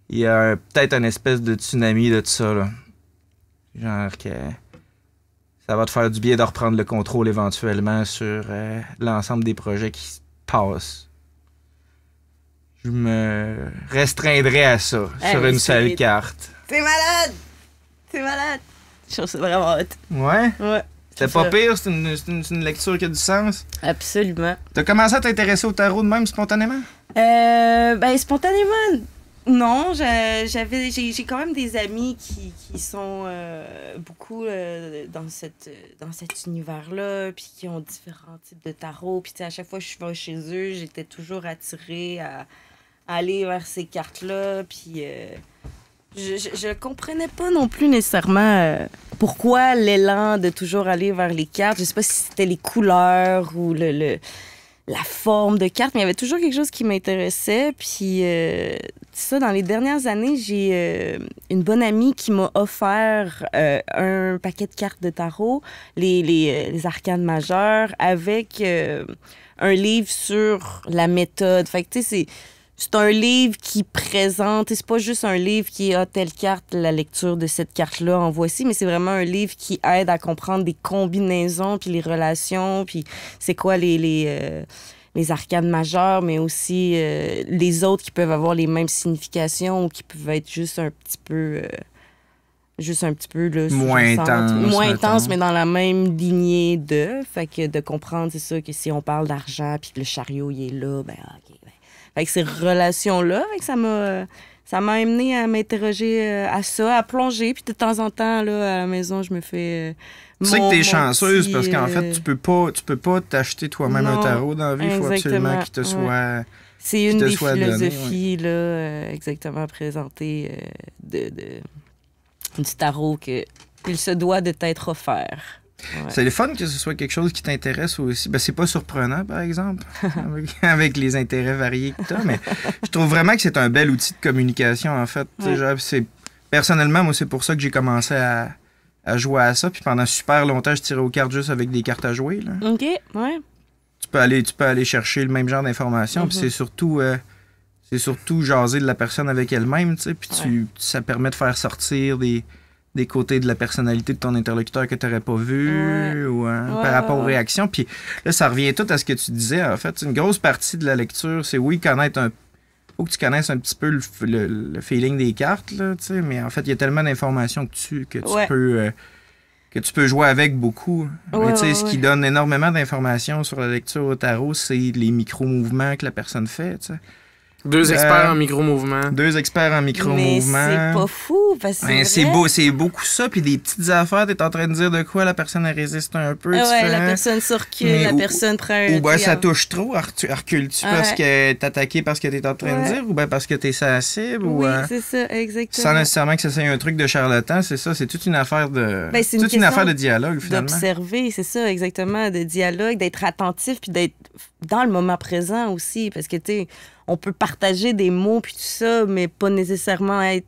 Speaker 4: il y a peut-être une espèce de tsunami de tout ça, là. Genre que ça va te faire du bien de reprendre le contrôle éventuellement sur l'ensemble des projets qui se passent. je me restreindrais à ça, sur une seule carte.
Speaker 3: C'est malade! C'est malade! Je trouve ça vraiment hot.
Speaker 4: Ouais?
Speaker 3: Ouais.
Speaker 4: C'était pas pire, c'est une lecture qui a du sens.
Speaker 3: Absolument.
Speaker 4: T'as commencé à t'intéresser au tarot de même spontanément?
Speaker 3: Ben, spontanément, non. J'ai quand même des amis qui sont beaucoup dans cet univers-là, puis qui ont différents types de tarot. Puis, à chaque fois que je vais chez eux, j'étais toujours attirée à aller vers ces cartes-là. Puis, je comprenais pas non plus nécessairement pourquoi l'élan de toujours aller vers les cartes. Je sais pas si c'était les couleurs ou la forme de carte, mais il y avait toujours quelque chose qui m'intéressait. Puis, ça, dans les dernières années, j'ai une bonne amie qui m'a offert un paquet de cartes de tarot, les arcanes majeures, avec un livre sur la méthode. Fait que, tu sais, c'est un livre qui présente, c'est pas juste un livre qui a telle carte, la lecture de cette carte-là en voici, mais c'est vraiment un livre qui aide à comprendre des combinaisons, puis les relations, puis c'est quoi les arcanes majeures, mais aussi les autres qui peuvent avoir les mêmes significations ou qui peuvent être juste un petit peu là,
Speaker 4: moins intense.
Speaker 3: Moins intense, mais dans la même lignée de. Fait que de comprendre, c'est ça, que si on parle d'argent puis que le chariot, il est là, ben OK. Ben. Fait que ces relations-là, ça m'a amené à m'interroger à ça, à plonger. Puis de temps en temps, là, à la maison, je me fais...
Speaker 4: Tu sais que t'es chanceuse parce qu'en fait, tu peux pas t'acheter toi-même un tarot dans la vie. Il faut absolument qu'il te soit...
Speaker 3: C'est une des philosophies, là, exactement présentées du tarot qu'il se doit de t'être offert. Ouais.
Speaker 4: C'est le fun que ce soit quelque chose qui t'intéresse aussi. Ben, c'est pas surprenant, par exemple, avec les intérêts variés que t'as, mais je trouve vraiment que c'est un bel outil de communication, en fait. Ouais. Genre, personnellement, moi, c'est pour ça que j'ai commencé à jouer à ça, puis pendant super longtemps, je tirais aux cartes juste avec des cartes à jouer. Là.
Speaker 3: OK, ouais.
Speaker 4: Tu peux aller chercher le même genre d'informations, puis c'est surtout jaser de la personne avec elle-même, tu sais, puis ça permet de faire sortir des côtés de la personnalité de ton interlocuteur que tu n'aurais pas vu ou par rapport aux réactions. Puis là, ça revient tout à ce que tu disais. En fait, une grosse partie de la lecture, c'est faut que tu connaisses un petit peu le feeling des cartes, là, tu sais, mais en fait, il y a tellement d'informations que tu peux jouer avec beaucoup. Mais tu sais, ce qui donne énormément d'informations sur la lecture au tarot, c'est les micro-mouvements que la personne fait, tu sais.
Speaker 1: 2 experts en micro-mouvement.
Speaker 4: 2 experts en micro-mouvement.
Speaker 3: Mais c'est pas fou, parce que
Speaker 4: c'est beaucoup ça, puis des petites affaires, t'es en train de dire de quoi la personne elle résiste un peu.
Speaker 3: La personne se recule, la personne prend un...
Speaker 4: Ou bien ça touche trop, recules-tu parce que t'es attaqué parce que t'es en train de dire, ou bien parce que t'es sensible,
Speaker 3: oui, c'est ça, exactement.
Speaker 4: Sans nécessairement que ça soit un truc de charlatan, c'est ça, c'est toute une affaire de... une affaire de dialogue, finalement.
Speaker 3: D'observer, c'est ça, exactement, de dialogue, d'être attentif, puis d'être dans le moment présent aussi, parce que, tu sais, on peut partager des mots puis tout ça, mais pas nécessairement être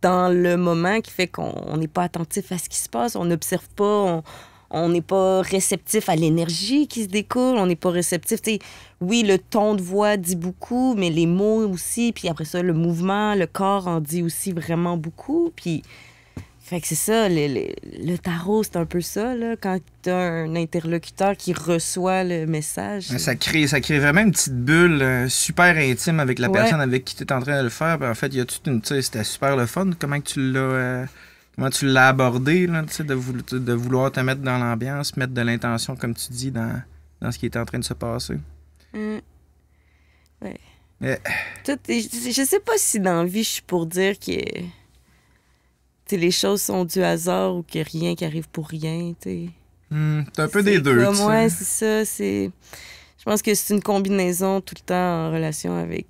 Speaker 3: dans le moment qui fait qu'on n'est pas attentif à ce qui se passe, on n'observe pas, on n'est pas réceptif à l'énergie qui se découle, on n'est pas réceptif. T'sais, oui, le ton de voix dit beaucoup, mais les mots aussi, puis après ça, le mouvement, le corps en dit aussi vraiment beaucoup, puis... Fait que c'est ça, le tarot, c'est un peu ça, là, quand t'as un interlocuteur qui reçoit le message.
Speaker 4: Ça crée vraiment une petite bulle super intime avec la personne avec qui t'es en train de le faire. Puis en fait, il y a toute une... C'était super le fun. Comment tu l'as abordé, là, de vouloir te mettre dans l'ambiance, mettre de l'intention, comme tu dis, dans ce qui est en train de se passer.
Speaker 3: Ouais. Je sais pas si dans la vie, je suis pour dire que... les choses sont du hasard ou qu'il n'y a rien qui arrive pour rien, t'sais.
Speaker 4: C'est un peu des deux,
Speaker 3: tu sais. Ouais, c'est ça. Je pense que c'est une combinaison tout le temps en relation avec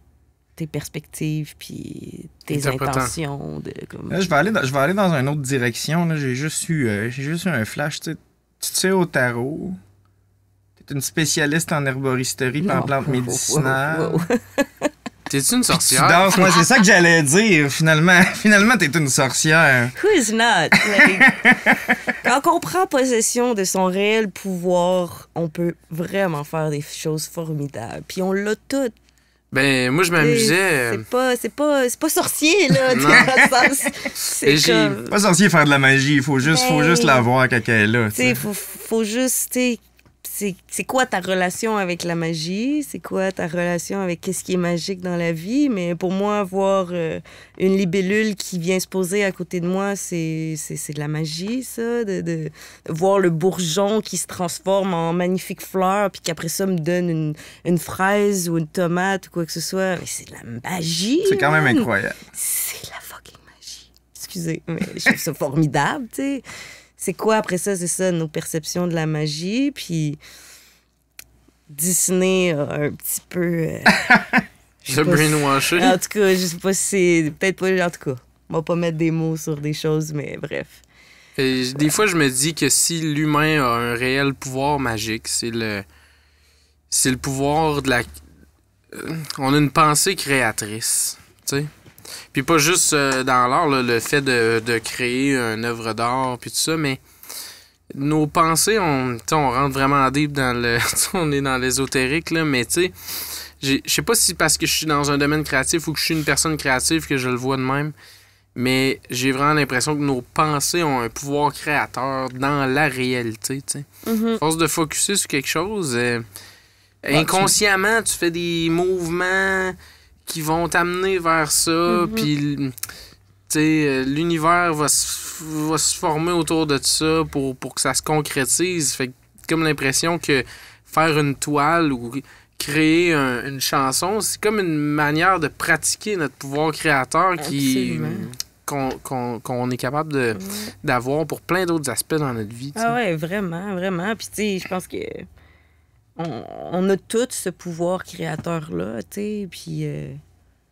Speaker 3: tes perspectives puis tes intentions.
Speaker 4: Là, je vais aller dans une autre direction. Là. J'ai juste eu un flash. Tu tires au tarot. T'es une spécialiste en herboristerie et en plantes médicinales.
Speaker 1: T'es-tu une sorcière?
Speaker 4: Tu danses, moi, c'est ça que j'allais dire, finalement. Finalement, t'es une sorcière.
Speaker 3: Who's not? Quand on prend possession de son réel pouvoir, on peut vraiment faire des choses formidables. Puis on l'a tout.
Speaker 1: Ben, moi, je m'amusais.
Speaker 3: C'est pas sorcier, là. C'est comme...
Speaker 4: Pas sorcier faire de la magie. Il faut juste l'avoir quand elle est là.
Speaker 3: Faut juste, c'est quoi ta relation avec la magie, c'est quoi ta relation avec qu'est-ce qui est magique dans la vie. Mais pour moi, voir une libellule qui vient se poser à côté de moi, c'est de la magie, ça. De voir le bourgeon qui se transforme en magnifique fleur, puis qu'après ça me donne une fraise ou une tomate ou quoi que ce soit. Mais c'est de la magie.
Speaker 4: C'est quand même
Speaker 3: man.
Speaker 4: incroyable.
Speaker 3: C'est de la fucking magie. Excusez, mais je trouve ça formidable, tu sais. C'est quoi, après ça, c'est ça, nos perceptions de la magie. Puis Disney a un petit peu... je sais
Speaker 1: Le
Speaker 3: pas si-
Speaker 1: brainwashing.
Speaker 3: En tout cas, je sais pas si c'est... Peut-être pas... En tout cas, on va pas mettre des mots sur des choses, mais bref.
Speaker 1: Et des fois, je me dis que si l'humain a un réel pouvoir magique, c'est le pouvoir de la... on a une pensée créatrice, tu sais. Puis pas juste dans l'art, là, le fait de créer une œuvre d'art, puis tout ça, mais nos pensées, on rentre vraiment deep dans le... on est dans l'ésotérique, là, mais tu sais, je sais pas si parce que je suis dans un domaine créatif ou que je suis une personne créative que je le vois de même, mais j'ai vraiment l'impression que nos pensées ont un pouvoir créateur dans la réalité, tu sais. À force de focusser sur quelque chose, inconsciemment, tu fais des mouvements qui vont t'amener vers ça, puis tu sais, l'univers va se former autour de ça pour que ça se concrétise. Fait que, comme l'impression que faire une toile ou créer une chanson, c'est comme une manière de pratiquer notre pouvoir créateur qu'on est capable d'avoir pour plein d'autres aspects dans notre vie. T'sais.
Speaker 3: Ah ouais, vraiment, vraiment. Puis tu sais, je pense que on a tous ce pouvoir créateur-là, tu sais, puis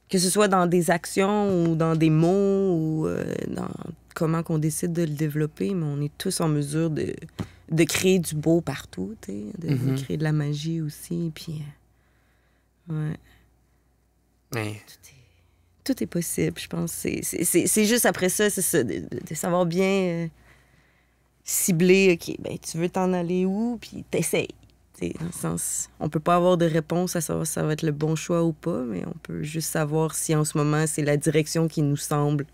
Speaker 3: que ce soit dans des actions ou dans des mots ou dans comment qu'on décide de le développer, mais on est tous en mesure de créer du beau partout, tu sais, de créer de la magie aussi, puis ouais.
Speaker 1: Mais...
Speaker 3: Tout est possible, je pense. C'est juste après ça, c'est ça, de savoir bien cibler, OK, ben tu veux t'en aller où, puis t'essayes. Dans le sens, on peut pas avoir de réponse à savoir si ça va être le bon choix ou pas, mais on peut juste savoir si en ce moment, c'est la direction qui nous semble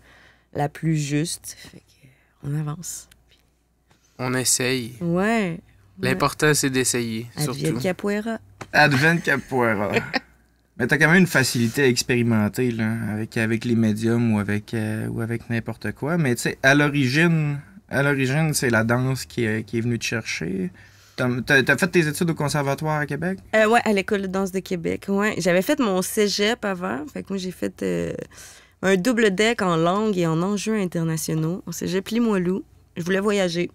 Speaker 3: la plus juste. Fait qu'on avance.
Speaker 1: On essaye.
Speaker 3: Ouais.
Speaker 1: L'important, c'est d'essayer,
Speaker 3: Advienne
Speaker 1: surtout.
Speaker 3: capoeira.
Speaker 4: Advent Capoeira. Mais t'as quand même une facilité à expérimenter là, avec les médiums ou avec n'importe quoi. Mais tu sais, à l'origine, c'est la danse qui est venue te chercher. T'as fait tes études au conservatoire à Québec?
Speaker 3: Ouais, à l'École de danse de Québec. Ouais. J'avais fait mon cégep avant. Fait que moi, j'ai fait un double deck en langue et en enjeux internationaux au cégep Limoilou. Je voulais voyager.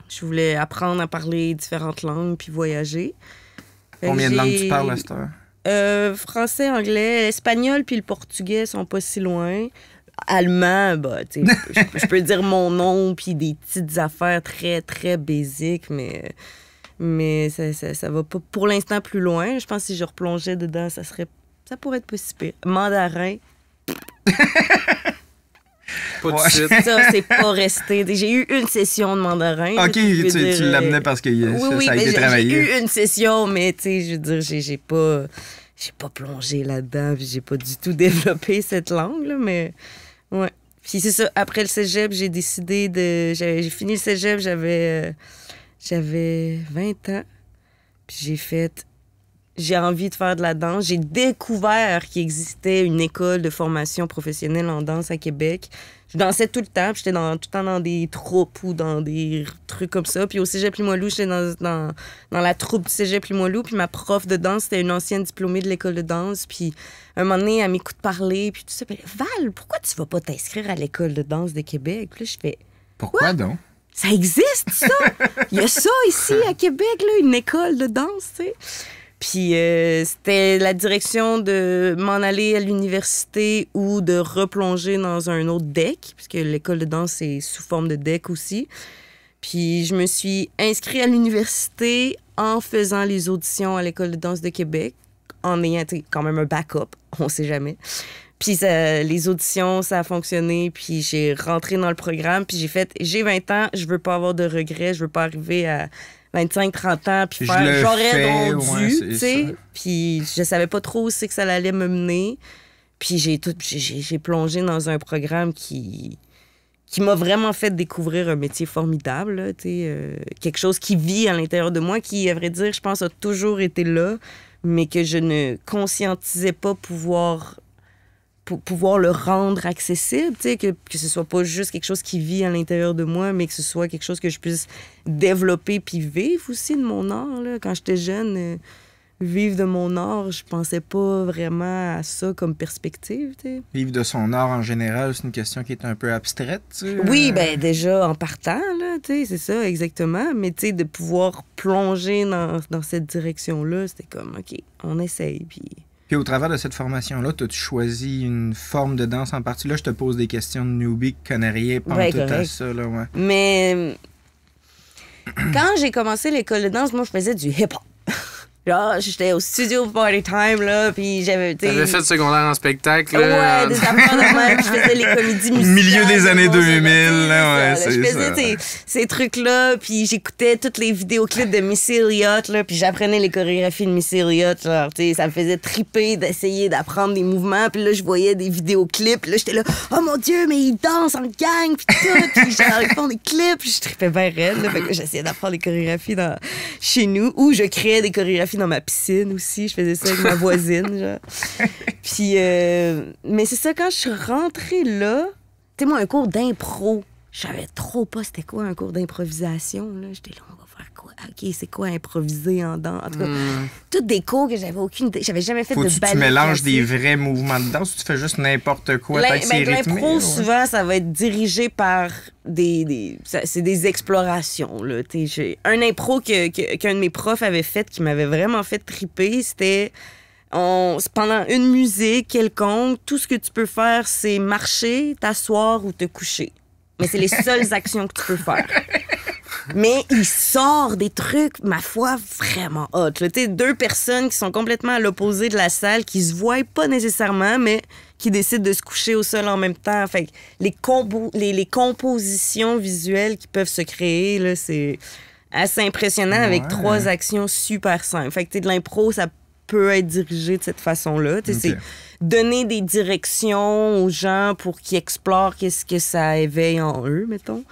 Speaker 3: Je voulais apprendre à parler différentes langues puis voyager. Fait
Speaker 4: Combien de
Speaker 3: que
Speaker 4: langues tu parles à cette heure?
Speaker 3: Français, anglais, espagnol puis le portugais sont pas si loin. Allemand, bah, tu sais, je peux dire mon nom puis des petites affaires très, très basiques, mais ça va pas pour l'instant plus loin. Je pense que si je replongeais dedans, ça pourrait être pas si pire. Mandarin,
Speaker 1: Pas tout de suite.
Speaker 3: ça, c'est pas resté. J'ai eu une session de mandarin.
Speaker 4: Ok, tu l'amenais parce que ça a été travaillé.
Speaker 3: J'ai eu une session, mais tu sais, je veux dire, j'ai pas plongé là-dedans, puis j'ai pas du tout développé cette langue, là, mais ouais. Puis c'est ça, après le cégep, j'ai décidé j'ai fini le cégep, j'avais 20 ans, puis j'ai envie de faire de la danse. J'ai découvert qu'il existait une école de formation professionnelle en danse à Québec. Je dansais tout le temps, puis j'étais tout le temps dans des troupes ou dans des trucs comme ça. Puis au Cégep Limoilou, j'étais dans la troupe du Cégep Limoilou, puis ma prof de danse, c'était une ancienne diplômée de l'école de danse. Puis un moment donné, elle m'écoute parler, puis tout ça. Puis Val, pourquoi tu vas pas t'inscrire à l'école de danse de Québec? Puis là, je fais...
Speaker 4: Pourquoi donc?
Speaker 3: Ça existe, ça! Il y a ça ici, à Québec, là, une école de danse, tu sais. Puis c'était la direction de m'en aller à l'université ou de replonger dans un autre deck, puisque l'école de danse est sous forme de deck aussi. Puis je me suis inscrite à l'université en faisant les auditions à l'école de danse de Québec, en ayant quand même un backup, on sait jamais. Puis les auditions, ça a fonctionné, puis j'ai rentré dans le programme, puis j'ai 20 ans, je veux pas avoir de regrets, je veux pas arriver à 25-30 ans, puis faire j'aurais donc dû, tu sais. Puis je savais pas trop où c'est que ça allait me mener. Puis j'ai plongé dans un programme qui qui m'a vraiment fait découvrir un métier formidable, là, quelque chose qui vit à l'intérieur de moi, qui, à vrai dire, je pense, a toujours été là, mais que je ne conscientisais pas pouvoir le rendre accessible, que ce soit pas juste quelque chose qui vit à l'intérieur de moi, mais que ce soit quelque chose que je puisse développer puis vivre aussi de mon art. Là. Quand j'étais jeune, vivre de mon art, je pensais pas vraiment à ça comme perspective. T'sais.
Speaker 4: Vivre de son art en général, c'est une question qui est un peu abstraite.
Speaker 3: Oui, ben déjà en partant, là, c'est ça, exactement. Mais de pouvoir plonger dans cette direction-là, c'était comme, OK, on essaye,
Speaker 4: Puis au travers de cette formation-là, as-tu choisi une forme de danse en partie? Là, je te pose des questions de newbie qui connaît rien pantoute à ça. Là, ouais.
Speaker 3: Mais quand j'ai commencé l'école de danse, moi, je faisais du hip-hop. Genre, j'étais au studio Party Time, là, puis j'avais...
Speaker 1: T'avais fait secondaire en spectacle,
Speaker 3: là. Ouais, des affaires de même, je faisais les comédies musicales.
Speaker 4: Milieu des années 2000, là, ouais, c'est ça.
Speaker 3: Je faisais ces trucs-là, puis j'écoutais tous les vidéoclips de Missy Elliott, là, puis j'apprenais les chorégraphies de Missy Elliott, genre, ça me faisait triper d'essayer d'apprendre des mouvements, puis là, je voyais des vidéoclips, là, j'étais là, oh mon Dieu, mais ils dansent en gang, puis tout, puis j'allais faire des clips, puis je tripais bien raide, là, fait que j'essayais d'apprendre des chorégraphies chez nous, ou je créais des chorégraphies dans ma piscine aussi. Je faisais ça avec ma voisine, genre. Puis, mais c'est ça, quand je suis rentrée là, tu sais, moi, un cours d'impro, je savais trop pas c'était quoi un cours d'improvisation, là. J'étais là, on va faire quoi? OK, c'est quoi improviser en danse? En tout cas, toutes des cours que j'avais aucune idée. J'avais jamais fait de ballet.
Speaker 4: Tu mélanges des vrais mouvements de danse ou tu fais juste n'importe quoi?
Speaker 3: L'impro, souvent, ça va être dirigé par c'est des explorations, là. Un impro qu'un de mes profs avait fait qui m'avait vraiment fait triper, c'était... pendant une musique quelconque, tout ce que tu peux faire, c'est marcher, t'asseoir ou te coucher. Mais c'est les seules actions que tu peux faire. Mais il sort des trucs, ma foi, vraiment hot. Tu sais, deux personnes qui sont complètement à l'opposé de la salle, qui se voient pas nécessairement, mais qui décident de se coucher au sol en même temps. Fait que les compositions visuelles qui peuvent se créer, là, c'est assez impressionnant avec 3 actions super simples. Fait que de l'impro, ça peut être dirigé de cette façon-là. Okay. C'est donner des directions aux gens pour qu'ils explorent qu'est-ce que ça éveille en eux, mettons.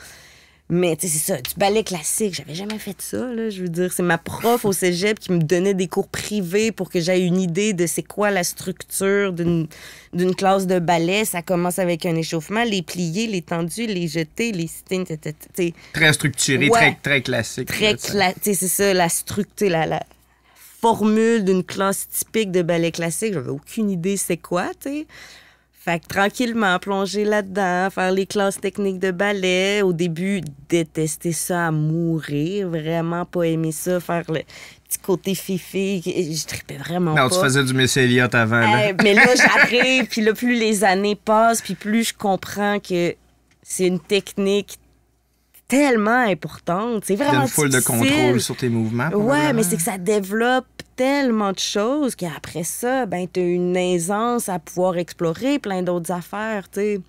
Speaker 3: Mais c'est ça, du ballet classique, j'avais jamais fait ça, là, je veux dire. C'est ma prof au cégep qui me donnait des cours privés pour que j'aie une idée de c'est quoi la structure d'une classe de ballet. Ça commence avec un échauffement, les pliés, les tendus, les jetés, les sitines,
Speaker 4: très structuré, très classique.
Speaker 3: C'est ça, la structure, la formule d'une classe typique de ballet classique. J'avais aucune idée c'est quoi, tu sais. Fait que tranquillement, plonger là-dedans, faire les classes techniques de ballet. Au début, détester ça à mourir. Vraiment pas aimer ça, faire le petit côté fifi. Je tripais vraiment pas.
Speaker 4: Non, tu faisais du Missy Elliott avant, là.
Speaker 3: Mais là, j'arrive, puis là, plus les années passent, puis plus je comprends que c'est une technique tellement importante. C'est vraiment difficile.
Speaker 4: Il y a une foule de contrôle sur tes mouvements.
Speaker 3: Ouais, mais c'est que ça développe tellement de choses qu'après ça, ben, t'as une aisance à pouvoir explorer plein d'autres affaires, tu sais.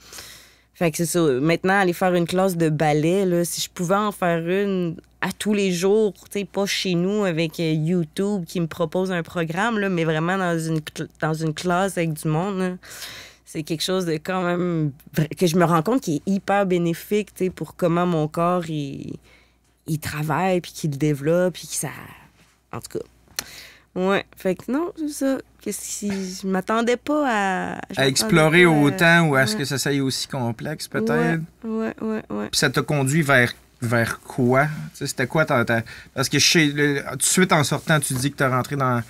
Speaker 3: Fait que c'est ça. Maintenant, aller faire une classe de ballet, là, si je pouvais en faire une à tous les jours, tu sais, pas chez nous avec YouTube qui me propose un programme, là, mais vraiment dans une classe avec du monde, là, c'est quelque chose de quand même que je me rends compte qui est hyper bénéfique, tu sais, pour comment mon corps, il travaille, puis qu'il le développe, puis que ça... En tout cas... Ouais, fait que non, c'est ça. Je m'attendais pas à
Speaker 4: explorer autant ou à ce que ça soit aussi complexe, peut-être.
Speaker 3: Ouais.
Speaker 4: Puis ça t'a conduit vers quoi? T'sais, c'était quoi parce que tout de suite en sortant, tu dis que t'as rentré dans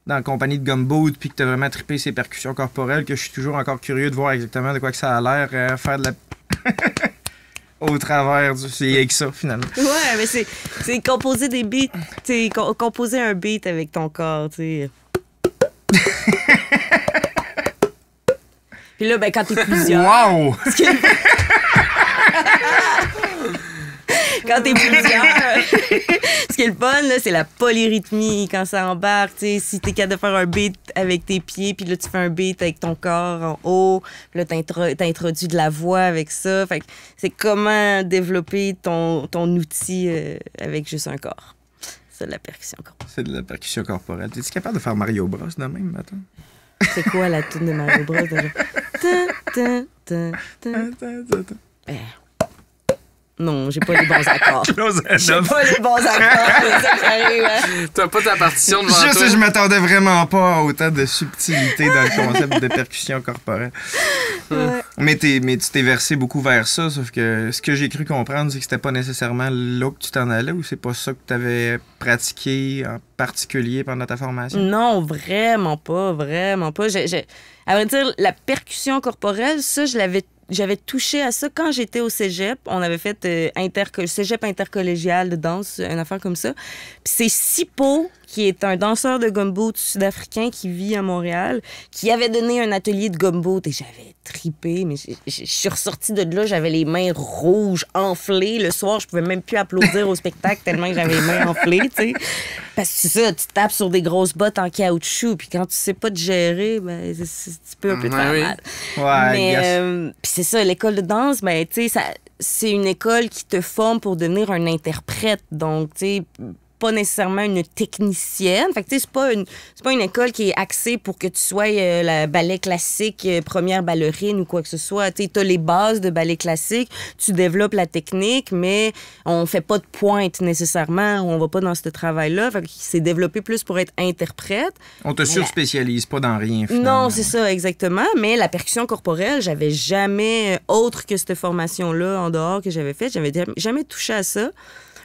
Speaker 4: la compagnie de Gumboot puis que t'as vraiment trippé ces percussions corporelles, que je suis toujours encore curieux de voir exactement de quoi que ça a l'air, faire de la... au travers c'est avec ça, finalement.
Speaker 3: Ouais, mais c'est composer des beats. C'est composer un beat avec ton corps, tu sais. Puis là, ben, quand t'es plusieurs...
Speaker 4: Wow!
Speaker 3: Quand t'es plusieurs... Ce qui est le fun, là, c'est la polyrythmie quand ça embarque. T'sais, si t'es capable de faire un beat avec tes pieds, puis là, tu fais un beat avec ton corps en haut, puis là, t'introduis de la voix avec ça. Fait que c'est comment développer ton outil avec juste un corps. C'est de la percussion corporelle.
Speaker 4: C'est de la percussion corporelle. T'es-tu capable de faire Mario Bros de même, maintenant?
Speaker 3: C'est quoi la tune de Mario Bros déjà? Non, j'ai pas les bons accords.
Speaker 4: Close
Speaker 3: J'ai
Speaker 4: enough.
Speaker 3: pas les bons accords, c'est ça qui arrive. Hein.
Speaker 1: T'as pas ta partition devant
Speaker 4: Juste
Speaker 1: toi.
Speaker 4: que je m'attendais vraiment pas à autant de subtilité dans le concept de percussion corporelle.
Speaker 3: Ouais.
Speaker 4: Mais tu t'es versé beaucoup vers ça, sauf que ce que j'ai cru comprendre, c'est que c'était pas nécessairement là que tu t'en allais, ou c'est pas ça que tu avais pratiqué en particulier pendant ta formation?
Speaker 3: Non, vraiment pas, vraiment pas. À vrai dire, la percussion corporelle, ça, j'avais touché à ça quand j'étais au cégep. On avait fait cégep intercollégial de danse, une affaire comme ça. Puis c'est Sipo, qui est un danseur de gumboot sud-africain qui vit à Montréal, qui avait donné un atelier de gumboot et j'avais tripé, mais je suis ressortie de là, j'avais les mains rouges, enflées. Le soir, je pouvais même plus applaudir au spectacle tellement que j'avais les mains enflées, tu sais. Parce que c'est ça, tu tapes sur des grosses bottes en caoutchouc, puis quand tu sais pas te gérer, ben, tu peux un peu te faire
Speaker 1: oui.
Speaker 3: mal.
Speaker 4: Ouais,
Speaker 3: Mais puis c'est ça, l'école de danse, ben, tu sais, c'est une école qui te forme pour devenir un interprète. Donc, tu sais, pas nécessairement une technicienne. Fait que, tu sais, c'est pas une école qui est axée pour que tu sois la ballet classique, première ballerine ou quoi que ce soit. Tu sais, t'as les bases de ballet classique, tu développes la technique, mais on fait pas de pointe nécessairement, on va pas dans ce travail-là. Fait que c'est développé plus pour être interprète.
Speaker 4: On te surspécialise pas dans rien, finalement.
Speaker 3: Non, c'est ça, exactement. Mais la percussion corporelle, j'avais jamais, autre que cette formation-là en dehors que j'avais faite, j'avais jamais touché à ça.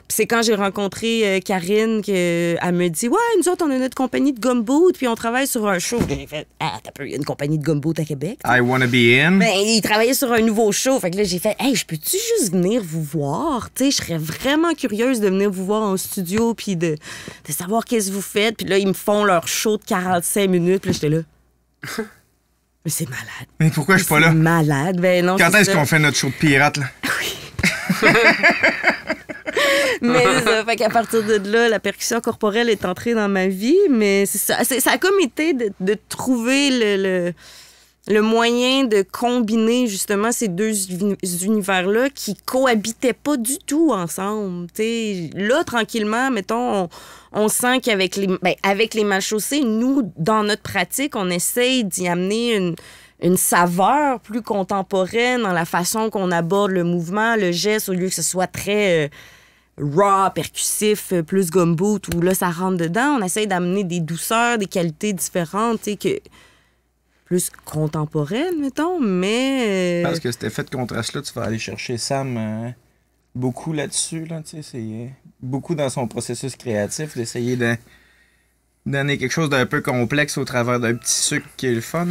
Speaker 3: Puis c'est quand j'ai rencontré Karine qu'elle me dit « Ouais, nous autres, on a notre compagnie de gumboot, puis on travaille sur un show. » J'ai fait « Ah, t'as peu, il y a une compagnie de gumboot à Québec. »
Speaker 4: I wanna be in.
Speaker 3: Ben, il travaillait sur un nouveau show. Fait que là, j'ai fait « Hey, je peux-tu juste venir vous voir? Tu sais, je serais vraiment curieuse de venir vous voir en studio, puis de savoir qu'est-ce que vous faites. » Puis là, ils me font leur show de 45 minutes, puis là, j'étais là. Mais c'est malade.
Speaker 4: Mais pourquoi je suis pas là?
Speaker 3: C'est malade. Ben non,
Speaker 4: Quand
Speaker 3: c'est
Speaker 4: est-ce
Speaker 3: ça.
Speaker 4: qu'on fait notre show de pirate, là?
Speaker 3: Mais c'est ça, fait qu'à partir de là, la percussion corporelle est entrée dans ma vie, mais c'est ça. Ça a comme été de trouver le moyen de combiner justement ces deux univers-là qui cohabitaient pas du tout ensemble. T'sais, là, tranquillement, mettons, on sent qu'avec avec les mal-chaussés, nous, dans notre pratique, on essaye d'y amener une saveur plus contemporaine dans la façon qu'on aborde le mouvement, le geste, au lieu que ce soit très raw, percussif, plus gumboot, où là, ça rentre dedans. On essaye d'amener des douceurs, des qualités différentes, tu sais, que plus contemporaines, mettons, mais...
Speaker 4: Parce que cet effet de contraste-là, tu vas aller chercher Sam beaucoup là-dessus, là, tu sais, c'est beaucoup dans son processus créatif, d'essayer de donner quelque chose d'un peu complexe au travers d'un petit sucre qui est le fun,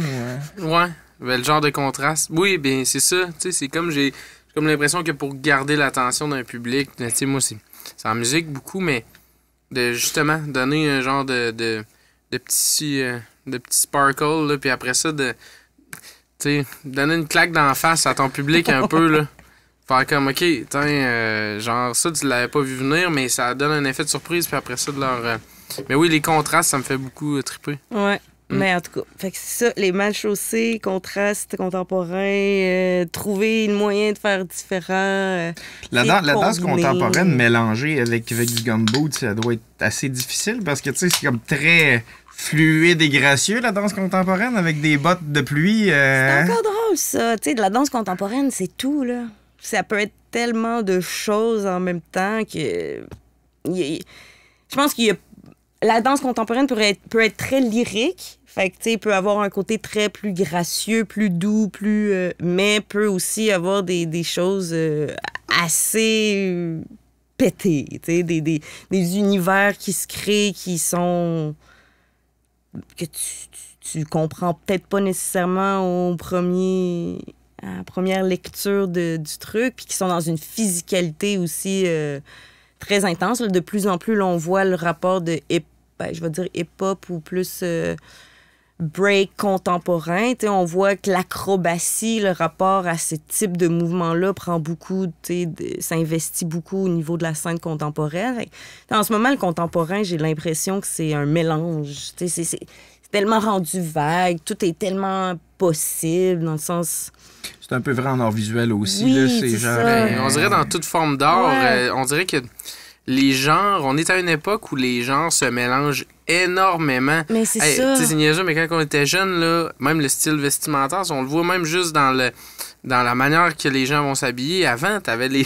Speaker 4: ou...
Speaker 1: Ouais, ben, le genre de contraste. Oui, bien, c'est ça. Tu sais, c'est comme j'ai comme l'impression que pour garder l'attention d'un public, tu sais, moi, c'est en musique beaucoup, mais de justement donner un genre de petit sparkle, là, puis après ça, tu sais, donner une claque d'en face à ton public un peu, là. Faire comme, OK, genre, ça, tu l'avais pas vu venir, mais ça donne un effet de surprise, puis après ça, de leur... Mais oui, les contrastes, ça me fait beaucoup triper.
Speaker 3: Ouais. Mais en tout cas, fait que c'est ça, les mal-chaussés, contrastes contemporains, trouver le moyen de faire différent.
Speaker 4: La danse
Speaker 3: combiner.
Speaker 4: contemporaine mélangée avec du gumboot, ça doit être assez difficile parce que, tu sais, c'est comme très fluide et gracieux, la danse contemporaine, avec des bottes de pluie.
Speaker 3: C'est encore drôle, ça. Tu sais, de la danse contemporaine, c'est tout, là. Ça peut être tellement de choses en même temps que... Je pense qu'il y a... La danse contemporaine peut être très lyrique. Fait que, tu sais, il peut avoir un côté très plus gracieux, plus doux, mais peut aussi avoir des choses assez pétées, tu sais, des univers qui se créent, qui sont... que tu comprends peut-être pas nécessairement à la première lecture du truc, puis qui sont dans une physicalité aussi très intense. Là, de plus en plus, là, on voit le rapport de je vais dire hip-hop ou plus break contemporain. T'sais, on voit que l'acrobatie, le rapport à ce type de mouvement-là prend beaucoup, s'investit beaucoup au niveau de la scène contemporaine. En ce moment, le contemporain, j'ai l'impression que c'est un mélange. C'est tellement rendu vague, tout est tellement possible dans le sens...
Speaker 4: C'est un peu vrai en art visuel aussi.
Speaker 3: Oui,
Speaker 4: là,
Speaker 3: c'est
Speaker 4: genre,
Speaker 3: ça.
Speaker 1: On dirait dans toute forme d'art,
Speaker 3: Ouais.
Speaker 1: on dirait que les genres, on est à une époque où les genres se mélangent énormément.
Speaker 3: Mais c'est ça.
Speaker 1: Tu sais, c'est niaiseux, mais quand on était jeunes, là, même le style vestimentaire, on le voit même juste dans la manière que les gens vont s'habiller. Avant, t'avais les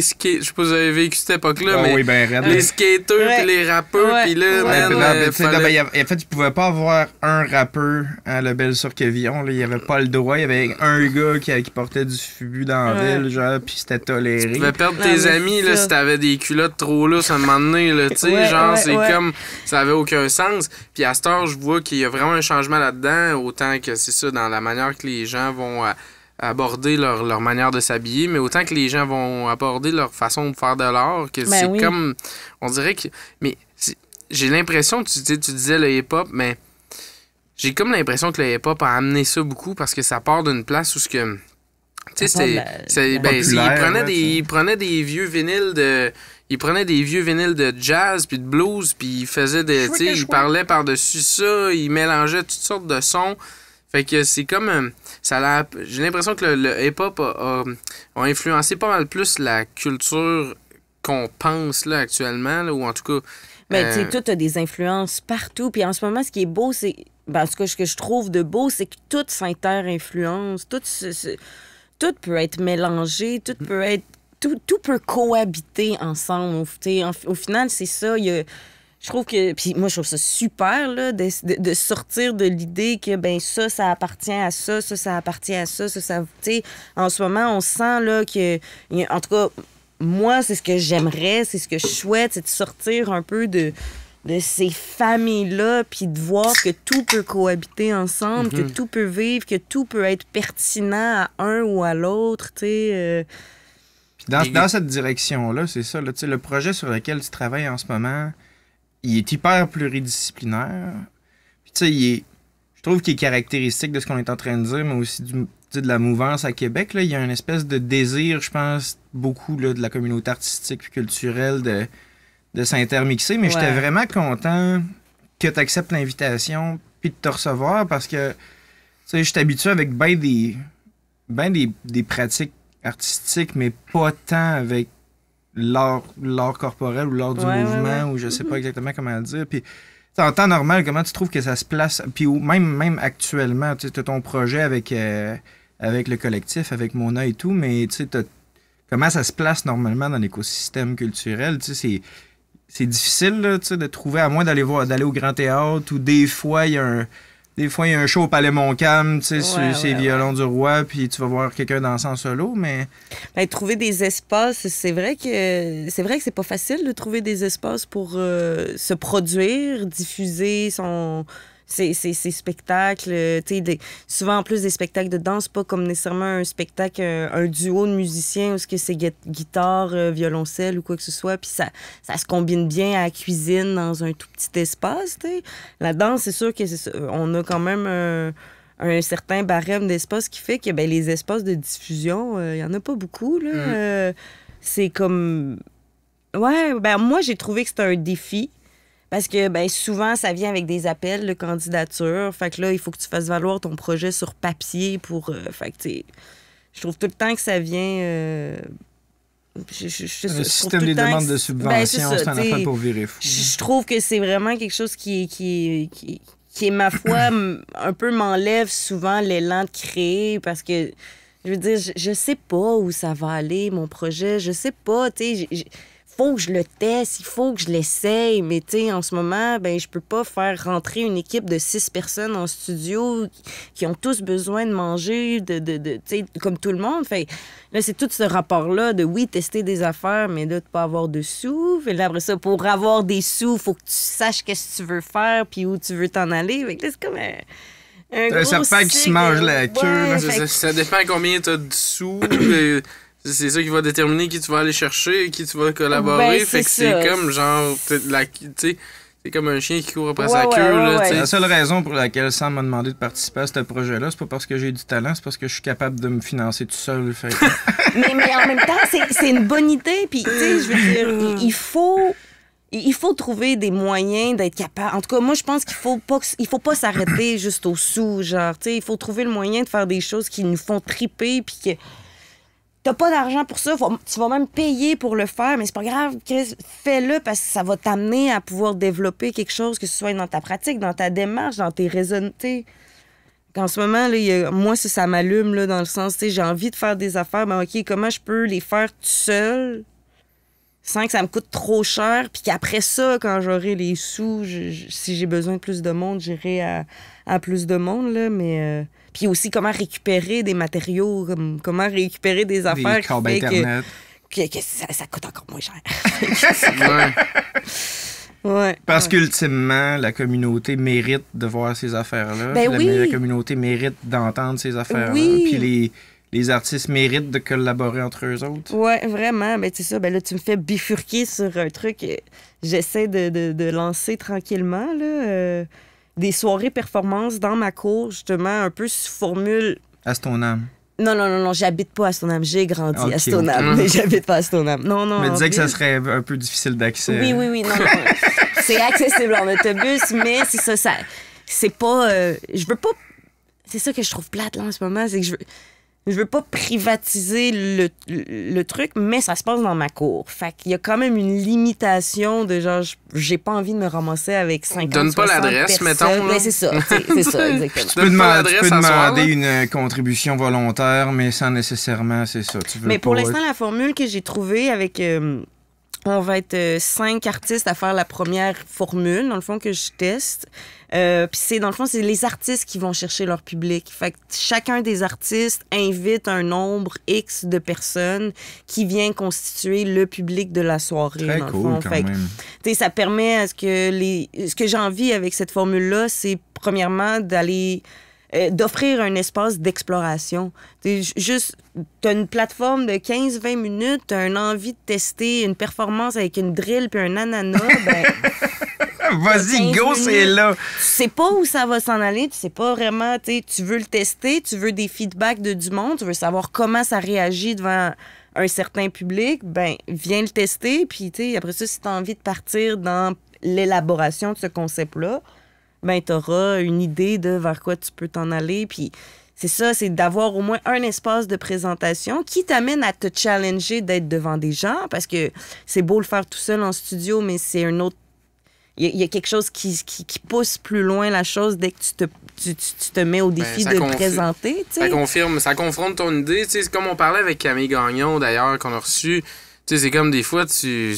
Speaker 1: skates. Je sais pas si vous avez vécu cette époque-là, mais
Speaker 4: oui, ben, raide.
Speaker 1: les skateurs puis les rappeurs. Puis là, man,
Speaker 4: en fait, tu pouvais pas avoir un rappeur à la belle sur Quevillon. Là. Il y avait pas le droit. Il y avait un gars qui portait du fubu dans la ville, genre, puis c'était toléré.
Speaker 1: Tu pouvais perdre tes amis là, si t'avais des culottes trop lousses à un moment donné. Là, c'est comme... Ça avait aucun sens. Puis à cette heure, je vois qu'il y a vraiment un changement là-dedans. Autant que c'est ça, dans la manière que les gens vont... aborder leur manière de s'habiller, mais autant que les gens vont aborder leur façon de faire de l'art, que c'est comme... On dirait que... Mais j'ai l'impression, tu disais le hip-hop, mais j'ai comme l'impression que le hip-hop a amené ça beaucoup parce que ça part d'une place où ce que... Tu sais, il prenait des vieux vinyles de... Il prenait des vieux vinyles de jazz puis de blues, puis il faisait des... Tu sais, il parlait par-dessus ça, il mélangeait toutes sortes de sons. Fait que c'est comme... j'ai l'impression que le hip-hop a influencé pas mal plus la culture qu'on pense là, actuellement, là, ou en tout cas...
Speaker 3: Ben, tu sais, tout a des influences partout. Puis en ce moment, ce qui est beau, c'est... Ben, en tout cas, ce que je trouve de beau, c'est que tout s'inter-influence. Tout peut être mélangé, tout peut être... Tout peut cohabiter ensemble. Au final, c'est ça. Je trouve que... Puis moi, je trouve ça super, là, de sortir de l'idée que, ben ça appartient à ça, ça appartient à ça, tu sais, en ce moment, on sent, là, que... En tout cas, moi, c'est ce que j'aimerais, c'est ce que je souhaite, c'est de sortir un peu de ces familles-là, puis de voir que tout peut cohabiter ensemble, que tout peut vivre, que tout peut être pertinent à un ou à l'autre, tu sais...
Speaker 4: Dans cette direction-là, c'est ça, là, tu sais, le projet sur lequel tu travailles en ce moment... Il est hyper pluridisciplinaire. Puis tu sais, je trouve qu'il est caractéristique de ce qu'on est en train de dire, mais aussi de la mouvance à Québec. Là. Il y a une espèce de désir, je pense, beaucoup là, de la communauté artistique et culturelle de s'intermixer. Mais j'étais vraiment content que tu acceptes l'invitation puis de te recevoir parce que tu sais, je suis habitué avec des pratiques artistiques, mais pas tant avec l'art corporel ou l'art du mouvement, ou je sais pas exactement comment le dire. Puis, en temps normal, comment tu trouves que ça se place? Puis même actuellement, tu as ton projet avec le collectif, avec Mona et tout, mais tu sais, comment ça se place normalement dans l'écosystème culturel? Tu sais, c'est difficile là, tu sais, de trouver, à moins d'aller au Grand Théâtre, ou des fois, il y a un show au Palais Montcalm, tu sais, sur ces violons du roi, puis tu vas voir quelqu'un danser en solo, mais...
Speaker 3: Ben, trouver des espaces, c'est vrai que c'est pas facile de trouver des espaces pour se produire, diffuser ses spectacles. Souvent, en plus, des spectacles de danse, pas comme nécessairement un spectacle, un duo de musiciens où c'est guitare, violoncelle ou quoi que ce soit, puis ça se combine bien à la cuisine dans un tout petit espace. T'sais. La danse, c'est sûr que on a quand même un certain barème d'espace qui fait que ben, les espaces de diffusion, il y en a pas beaucoup. Là. C'est comme... Ouais, ben moi, j'ai trouvé que c'était un défi. Parce que ben, souvent, ça vient avec des appels de candidature. Fait que là, il faut que tu fasses valoir ton projet sur papier pour... fait que, je trouve tout le temps que ça vient...
Speaker 4: le système des demandes de subvention, c'est un affaire pour virer fou.
Speaker 3: Je trouve que c'est vraiment quelque chose qui est, ma foi, un peu m'enlève souvent l'élan de créer parce que, je veux dire, je sais pas où ça va aller, mon projet. Je sais pas, tu sais... faut que je le teste, il faut que je l'essaye. Mais tu sais, en ce moment, ben je peux pas faire rentrer une équipe de 6 personnes en studio qui ont tous besoin de manger, tu sais, comme tout le monde. Fait là, c'est tout ce rapport-là de, oui, tester des affaires, mais là, de pas avoir de sous. Fait là, après ça, pour avoir des sous, faut que tu saches qu'est-ce que tu veux faire puis où tu veux t'en aller. Fait que là, c'est comme un gros
Speaker 4: serpent qui se mange la queue.
Speaker 1: Ça dépend combien tu as de sous. C'est ça qui va déterminer qui tu vas aller chercher, qui tu vas collaborer.
Speaker 3: Ben,
Speaker 1: fait que c'est comme genre, tu sais, c'est comme un chien qui court après sa queue. Là,
Speaker 4: la seule raison pour laquelle Sam m'a demandé de participer à ce projet-là, c'est pas parce que j'ai du talent, c'est parce que je suis capable de me financer tout seul. Fait.
Speaker 3: mais en même temps, c'est une bonne idée. Puis, tu sais, je veux dire, il faut trouver des moyens d'être capable. En tout cas, moi, je pense qu'il faut pas s'arrêter juste au sous. Genre, tu sais, il faut trouver le moyen de faire des choses qui nous font triper puis que t'as pas d'argent pour ça, tu vas même payer pour le faire, mais c'est pas grave, Chris, fais-le parce que ça va t'amener à pouvoir développer quelque chose, que ce soit dans ta pratique, dans ta démarche, dans tes raisonnements. En ce moment, là, moi, ça m'allume là, dans le sens, j'ai envie de faire des affaires, ben OK, comment je peux les faire tout seul sans que ça me coûte trop cher, puis qu'après ça, quand j'aurai les sous, si j'ai besoin de plus de monde, j'irai à plus de monde, là, mais... Puis aussi, comment récupérer des matériaux, comment récupérer des affaires
Speaker 4: Des câbles Internet.
Speaker 3: que ça coûte encore moins cher.
Speaker 1: Ouais.
Speaker 3: Ouais.
Speaker 4: Parce qu'ultimement, la communauté mérite de voir ces affaires-là.
Speaker 3: Ben oui.
Speaker 4: La communauté mérite d'entendre ces affaires-là.
Speaker 3: Oui.
Speaker 4: Puis les artistes méritent de collaborer entre eux autres.
Speaker 3: Ouais, vraiment. Ben, c'est ça. Ben là, tu me fais bifurquer sur un truc que j'essaie de lancer tranquillement, là. Des soirées performances dans ma cour, justement, un peu sous formule...
Speaker 4: À ton âme.
Speaker 3: Non, j'habite pas à Stoneham. J'ai grandi à
Speaker 4: Ok,
Speaker 3: Stoneham, mais j'habite pas à Stoneham. Non.
Speaker 4: Mais disais que ça
Speaker 3: plus.
Speaker 4: serait un peu difficile d'accès.
Speaker 3: Oui, non. C'est accessible en autobus, mais c'est ça c'est pas... je veux pas... C'est ça que je trouve plate, là, en ce moment, c'est que je veux pas privatiser le truc, mais ça se passe dans ma cour. Fait qu'il y a quand même une limitation de genre, j'ai pas envie de me ramasser avec 50
Speaker 1: Donne pas
Speaker 3: 60
Speaker 1: l'adresse,
Speaker 3: personnes.
Speaker 1: mettons, là.
Speaker 3: Ben, c'est ça, exactement.
Speaker 4: Tu peux
Speaker 1: Donne pas
Speaker 4: demander,
Speaker 1: l'adresse à soir, là.
Speaker 4: une contribution volontaire, mais sans nécessairement, c'est ça. Tu veux
Speaker 3: Mais pour
Speaker 4: pas-
Speaker 3: l'instant, la formule que j'ai trouvée avec... on va être 5 artistes à faire la première formule, dans le fond, que je teste. Puis c'est, dans le fond, c'est les artistes qui vont chercher leur public. Fait que chacun des artistes invite un nombre X de personnes qui vient constituer le public de la soirée,
Speaker 4: Très
Speaker 3: dans le
Speaker 4: cool,
Speaker 3: fond.
Speaker 4: quand
Speaker 3: Fait que,
Speaker 4: même.
Speaker 3: tu sais, ça permet à ce que j'ai envie avec cette formule-là, c'est premièrement d'aller... d'offrir un espace d'exploration. Juste, t'as une plateforme de 15-20 minutes, t'as une envie de tester une performance avec une drill puis un ananas, ben...
Speaker 4: Vas-y,
Speaker 3: 15
Speaker 4: go, c'est
Speaker 3: minutes.
Speaker 4: là.
Speaker 3: Tu sais pas où ça va s'en aller, tu sais pas vraiment, tu veux le tester, tu veux des feedbacks du monde, tu veux savoir comment ça réagit devant un certain public, ben viens le tester, puis après ça, si tu as envie de partir dans l'élaboration de ce concept-là, ben tu auras une idée de vers quoi tu peux t'en aller, puis c'est ça, c'est d'avoir au moins un espace de présentation qui t'amène à te challenger d'être devant des gens, parce que c'est beau le faire tout seul en studio, mais c'est un autre... Il y a quelque chose qui pousse plus loin la chose dès que tu te mets au défi
Speaker 1: ça
Speaker 3: de le
Speaker 1: confirme.
Speaker 3: présenter.
Speaker 1: Ça confirme, ça confronte ton idée. Tu sais, c'est comme on parlait avec Camille Gagnon, d'ailleurs, qu'on a reçu. Tu sais, c'est comme des fois, tu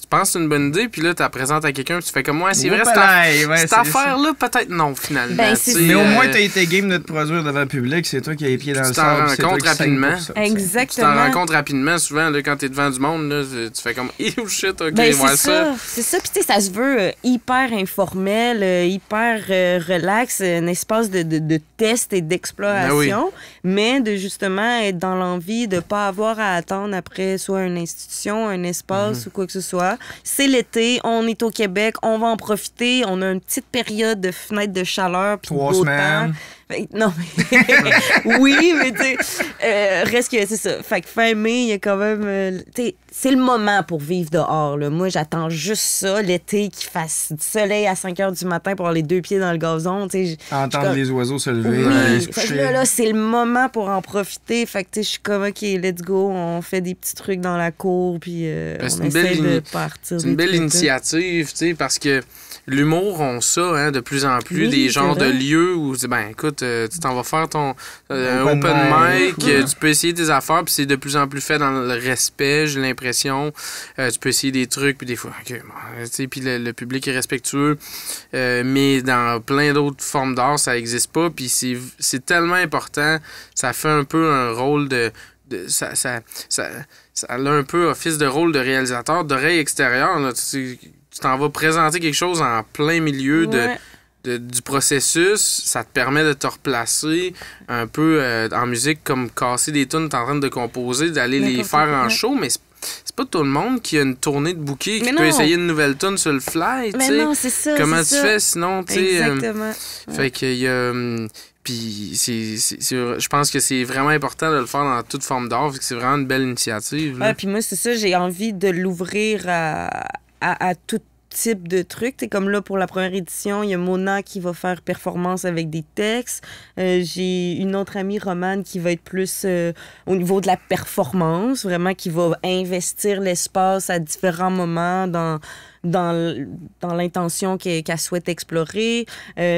Speaker 1: penses que c'est une bonne idée, puis là, tu la présentes à quelqu'un, puis tu fais comme moi, c'est vrai, cette affaire-là, peut-être non, finalement.
Speaker 3: Ben, c'est
Speaker 1: tu sais,
Speaker 4: Mais au moins, t'as été game de te produire devant le public, c'est toi qui as les pieds dans le
Speaker 1: tu t'en
Speaker 4: sable.
Speaker 1: rends
Speaker 4: c'est toi
Speaker 1: compte
Speaker 4: qui saignes
Speaker 1: rapidement.
Speaker 4: pour ça,
Speaker 1: Tu t'en
Speaker 3: Exactement.
Speaker 1: rends compte rapidement, souvent, là, quand t'es devant du monde, là, tu fais comme, oh shit, ok,
Speaker 3: Ben,
Speaker 1: moi
Speaker 3: c'est ça. C'est ça. Puis, tu sais, ça se veut hyper informel, hyper relax, un espace de test et d'exploration, mais de justement être dans l'envie de pas avoir à attendre après soit une institution, un espace ou quoi que ce soit. C'est l'été, on est au Québec, on va en profiter. On a une petite période de fenêtre de chaleur puis de
Speaker 4: 3
Speaker 3: beau
Speaker 4: semaines.
Speaker 3: temps. Non, mais... oui, mais tu sais, reste que c'est ça. Fait que fin mai, il y a quand même... tu sais, c'est le moment pour vivre dehors, là. Moi, j'attends juste ça, l'été, qu'il fasse du soleil à 5 h du matin pour avoir les 2 pieds dans le gazon, tu sais.
Speaker 4: Entendre les oiseaux se lever,
Speaker 3: Oui,
Speaker 4: se
Speaker 3: fait que
Speaker 4: coucher.
Speaker 3: là, c'est le moment pour en profiter. Fait que, tu sais, je suis comme, OK, let's go, on fait des petits trucs dans la cour, puis
Speaker 1: c'est
Speaker 3: on
Speaker 1: une belle
Speaker 3: essaie de partir.
Speaker 1: C'est une
Speaker 3: des
Speaker 1: belle
Speaker 3: trucs, là.
Speaker 1: initiative, tu sais, parce que l'humour, on ça, hein, de plus en plus,
Speaker 3: Oui,
Speaker 1: des
Speaker 3: c'est
Speaker 1: genres de
Speaker 3: vrai.
Speaker 1: lieux où, ben, écoute, tu t'en vas faire ton
Speaker 4: Open
Speaker 1: open mic,
Speaker 4: mic.
Speaker 1: tu peux essayer tes affaires, puis c'est de plus en plus fait dans le respect, j'ai l'impression. Tu peux essayer des trucs, puis des fois, OK, bon, tu sais, puis le public est respectueux, mais dans plein d'autres formes d'art, ça n'existe pas, puis c'est tellement important, ça fait un peu un rôle ça a un peu office de rôle de réalisateur, d'oreille extérieure, là, tu t'en vas présenter quelque chose en plein milieu
Speaker 3: Ouais.
Speaker 1: du processus, ça te permet de te replacer un peu en musique, comme casser des tunes, t'es en train de composer, d'aller les
Speaker 3: N'importe
Speaker 1: faire
Speaker 3: quoi.
Speaker 1: en show, mais c'est pas tout le monde qui a une tournée de bouquet, qui
Speaker 3: Mais
Speaker 1: peut
Speaker 3: non.
Speaker 1: essayer une nouvelle tune sur le fly, tu
Speaker 3: Mais
Speaker 1: sais.
Speaker 3: non, c'est ça.
Speaker 1: Comment tu
Speaker 3: c'est ça.
Speaker 1: fais sinon, tu sais.
Speaker 3: Exactement.
Speaker 1: Fait qu'il y a. Puis je pense que c'est vraiment important de le faire dans toute forme d'art, vu que c'est vraiment une belle initiative. Là.
Speaker 3: Ouais, puis moi, c'est ça, j'ai envie de l'ouvrir à types de trucs. T'sais, comme là, pour la première édition, il y a Mona qui va faire performance avec des textes. J'ai une autre amie, Romane, qui va être plus au niveau de la performance, vraiment qui va investir l'espace à différents moments dans l'intention qu'elle souhaite explorer.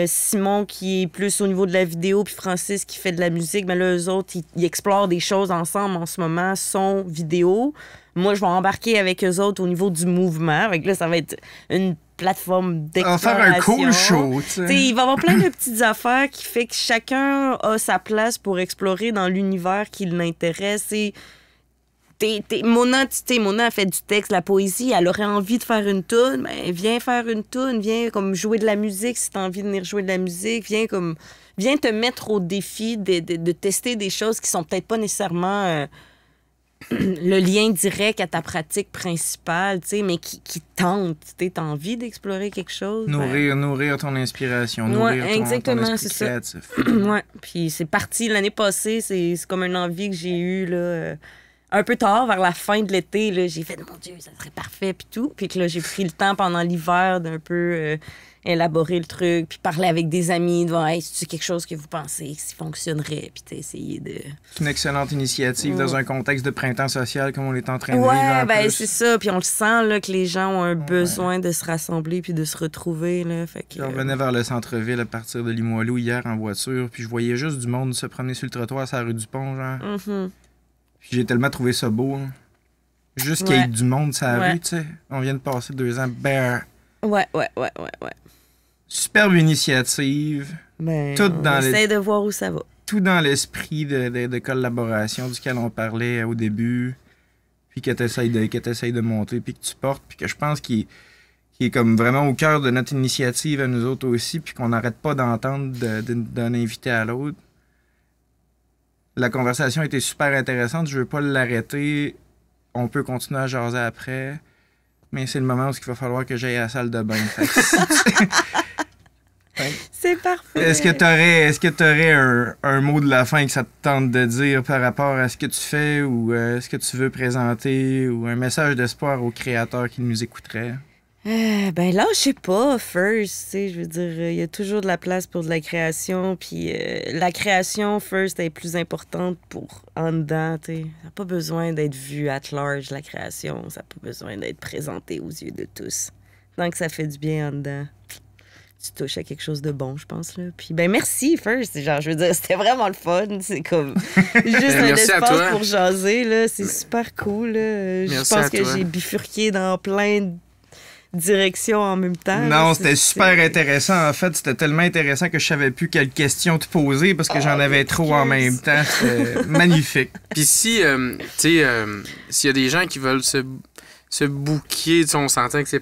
Speaker 3: Simon qui est plus au niveau de la vidéo, puis Francis qui fait de la musique. Mais là, eux autres, ils explorent des choses ensemble en ce moment, son, vidéo. Moi, je vais embarquer avec eux autres au niveau du mouvement. Fait que là, ça va être une plateforme d'exploration.
Speaker 4: On va faire un cool show, tu sais.
Speaker 3: Il va y avoir plein de petites affaires qui fait que chacun a sa place pour explorer dans l'univers qui l'intéresse. Mona a fait du texte, la poésie, elle aurait envie de faire une toune, ben viens faire une toune, viens comme jouer de la musique si t'as envie de venir jouer de la musique, viens te mettre au défi de tester des choses qui sont peut-être pas nécessairement le lien direct à ta pratique principale, mais qui tente. T'as envie d'explorer quelque chose.
Speaker 4: Nourrir ton inspiration, nourrir ton esprit créatif.
Speaker 3: Ouais, puis c'est parti l'année passée, c'est comme une envie que j'ai eue, là, un peu tard, vers la fin de l'été, là, j'ai fait « Mon Dieu, ça serait parfait », puis tout. Puis que là, j'ai pris le temps pendant l'hiver d'un peu élaborer le truc, puis parler avec des amis, de voir « Hey, c'est-tu quelque chose que vous pensez qui fonctionnerait? » Puis essayer de...
Speaker 4: C'est une excellente initiative dans un contexte de printemps social comme on est en train de vivre.
Speaker 3: Ouais, ben c'est ça. Puis on le sent, là, que les gens ont un besoin de se rassembler puis de se retrouver, là. Fait que...
Speaker 4: Je revenais vers le centre-ville à partir de Limoilou hier en voiture, puis je voyais juste du monde se promener sur le trottoir sur la rue du Pont, genre. Puis j'ai tellement trouvé ça beau, hein. Juste qu'il y ait du monde sur la rue, tu sais. On vient de passer 2 ans.
Speaker 3: Ouais.
Speaker 4: Superbe initiative.
Speaker 3: Ben, on essaie de voir où ça va.
Speaker 4: Tout dans l'esprit de collaboration duquel on parlait au début, puis que tu essaies de monter, puis que tu portes, puis que je pense qu'il est comme vraiment au cœur de notre initiative à nous autres aussi, puis qu'on n'arrête pas d'entendre d'un invité à l'autre. La conversation était super intéressante, je veux pas l'arrêter. On peut continuer à jaser après, mais c'est le moment où il va falloir que j'aille à la salle de bain.
Speaker 3: C'est parfait.
Speaker 4: Est-ce que t'aurais un mot de la fin que ça te tente de dire par rapport à ce que tu fais ou ce que tu veux présenter ou un message d'espoir aux créateurs qui nous écouteraient?
Speaker 3: Ben là, je sais pas, first, tu sais, je veux dire, il y a toujours de la place pour de la création, puis la création, first, est plus importante pour en dedans, tu sais. Ça n'a pas besoin d'être vu at large, la création, ça n'a pas besoin d'être présenté aux yeux de tous. Tant que ça fait du bien en dedans, tu touches à quelque chose de bon, je pense, là. Puis ben merci, first, genre, je veux dire, c'était vraiment le fun, c'est comme juste un espace pour jaser, là, c'est super cool, là. Je pense que j'ai bifurqué dans plein de direction en même temps.
Speaker 4: Non,
Speaker 3: là,
Speaker 4: c'était super intéressant. En fait, c'était tellement intéressant que je savais plus quelles questions te poser parce que j'en avais trop en même temps. C'était magnifique.
Speaker 1: Puis si, tu sais, s'il y a des gens qui veulent se booker, on s'entend que c'est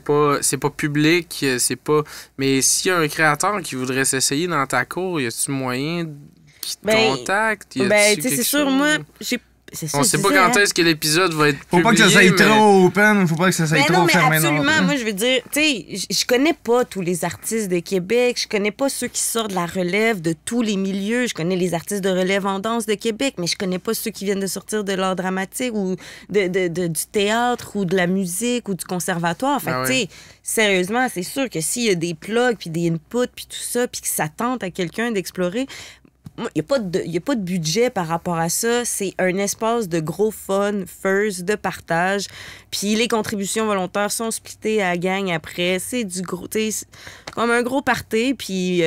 Speaker 1: pas public, c'est pas... Mais s'il y a un créateur qui voudrait s'essayer dans ta cour, y a-tu moyen qu'il te contacte?
Speaker 3: Ben, tu sais, c'est sûr, moi,
Speaker 1: on sait pas quand est-ce que l'épisode va être publié.
Speaker 4: Faut pas que ça soit trop open, faut pas que ça soit trop fermé.
Speaker 3: Absolument, moi je veux dire, tu sais, je connais pas tous les artistes de Québec, je connais pas ceux qui sortent de la relève de tous les milieux, je connais les artistes de relève en danse de Québec, mais je connais pas ceux qui viennent de sortir de l'art dramatique ou du théâtre ou de la musique ou du conservatoire. Fait que, tu sais, sérieusement, c'est sûr que s'il y a des plugs puis des inputs puis tout ça, puis que ça tente à quelqu'un d'explorer... Il n'y a pas de budget par rapport à ça. C'est un espace de gros fun, first, de partage. Puis les contributions volontaires sont splittées à la gang après. C'est du gros... comme un gros party. Puis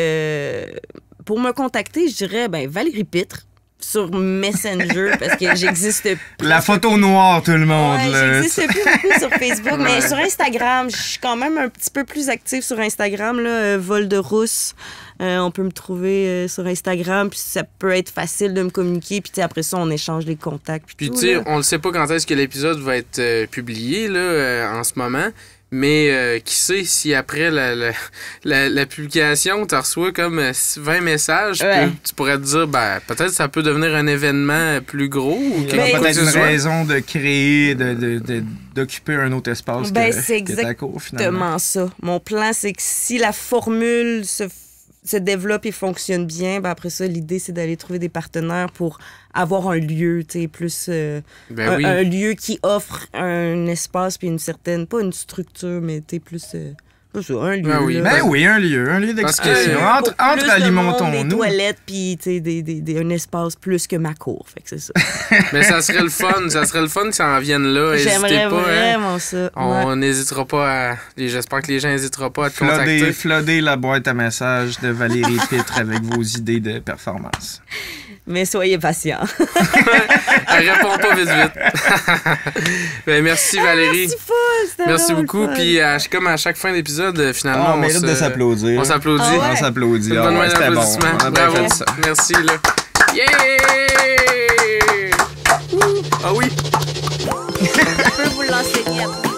Speaker 3: pour me contacter, je dirais Valérie Pitre sur Messenger parce que j'existe plus.
Speaker 4: La photo noire, tout le monde.
Speaker 3: Ouais, j'existe plus beaucoup sur Facebook, mais sur Instagram, je suis quand même un petit peu plus active sur Instagram, là, Vol de Rousse. On peut me trouver sur Instagram, puis ça peut être facile de me communiquer, puis après ça, on échange les contacts. Puis
Speaker 1: tu sais, on ne sait pas quand est-ce que l'épisode va être publié là, en ce moment, mais qui sait si après la publication, tu reçois comme 20 messages, tu pourrais te dire, peut-être ça peut devenir un événement plus gros. Ou
Speaker 4: peut-être une raison de créer, d'occuper un autre espace
Speaker 3: c'est
Speaker 4: que ta cour, finalement.
Speaker 3: Ça. Mon plan, c'est que si la formule se développe et fonctionne bien, après ça, l'idée, c'est d'aller trouver des partenaires pour avoir un lieu, tu sais, plus... un lieu qui offre un espace puis une certaine... Pas une structure, mais tu sais, plus C'est ça, un lieu.
Speaker 1: Ah oui.
Speaker 3: là.
Speaker 4: Ben oui, un lieu
Speaker 1: Parce que-
Speaker 4: d'expression. Entre
Speaker 3: Pour plus de monde, des
Speaker 4: alimentons-nous.
Speaker 3: toilettes, puis tu sais, un espace plus que ma cour. Fait que c'est ça.
Speaker 1: Mais ça serait le fun. Ça serait le fun que ça en vienne là. N'hésitez
Speaker 3: J'aimerais
Speaker 1: pas. Hein.
Speaker 3: vraiment ça. Ouais.
Speaker 1: On n'hésitera pas à. J'espère que les gens n'hésiteront pas à te contacter.
Speaker 4: Flooder la boîte à messages de Valérie Pitre avec vos idées de performance.
Speaker 3: Mais soyez patients.
Speaker 1: Elle répond pas vite vite. Ben, merci Valérie.
Speaker 3: Merci Paul, c'était
Speaker 1: Merci
Speaker 3: vraiment
Speaker 1: beaucoup.
Speaker 3: le fun.
Speaker 1: Puis comme à chaque fin d'épisode, finalement,
Speaker 4: Ah, on mérite de s'applaudir.
Speaker 1: On s'applaudit.
Speaker 3: Ah ouais?
Speaker 4: On s'applaudit.
Speaker 1: Une
Speaker 4: Ah
Speaker 1: bonne
Speaker 4: ouais,
Speaker 1: main
Speaker 4: c'était bon.
Speaker 1: d'applaudissement.
Speaker 4: On a bien
Speaker 1: Bravo.
Speaker 4: fait ça.
Speaker 1: Merci là. Yeah! Ah oui.
Speaker 3: Je peux vous l'enseigner après.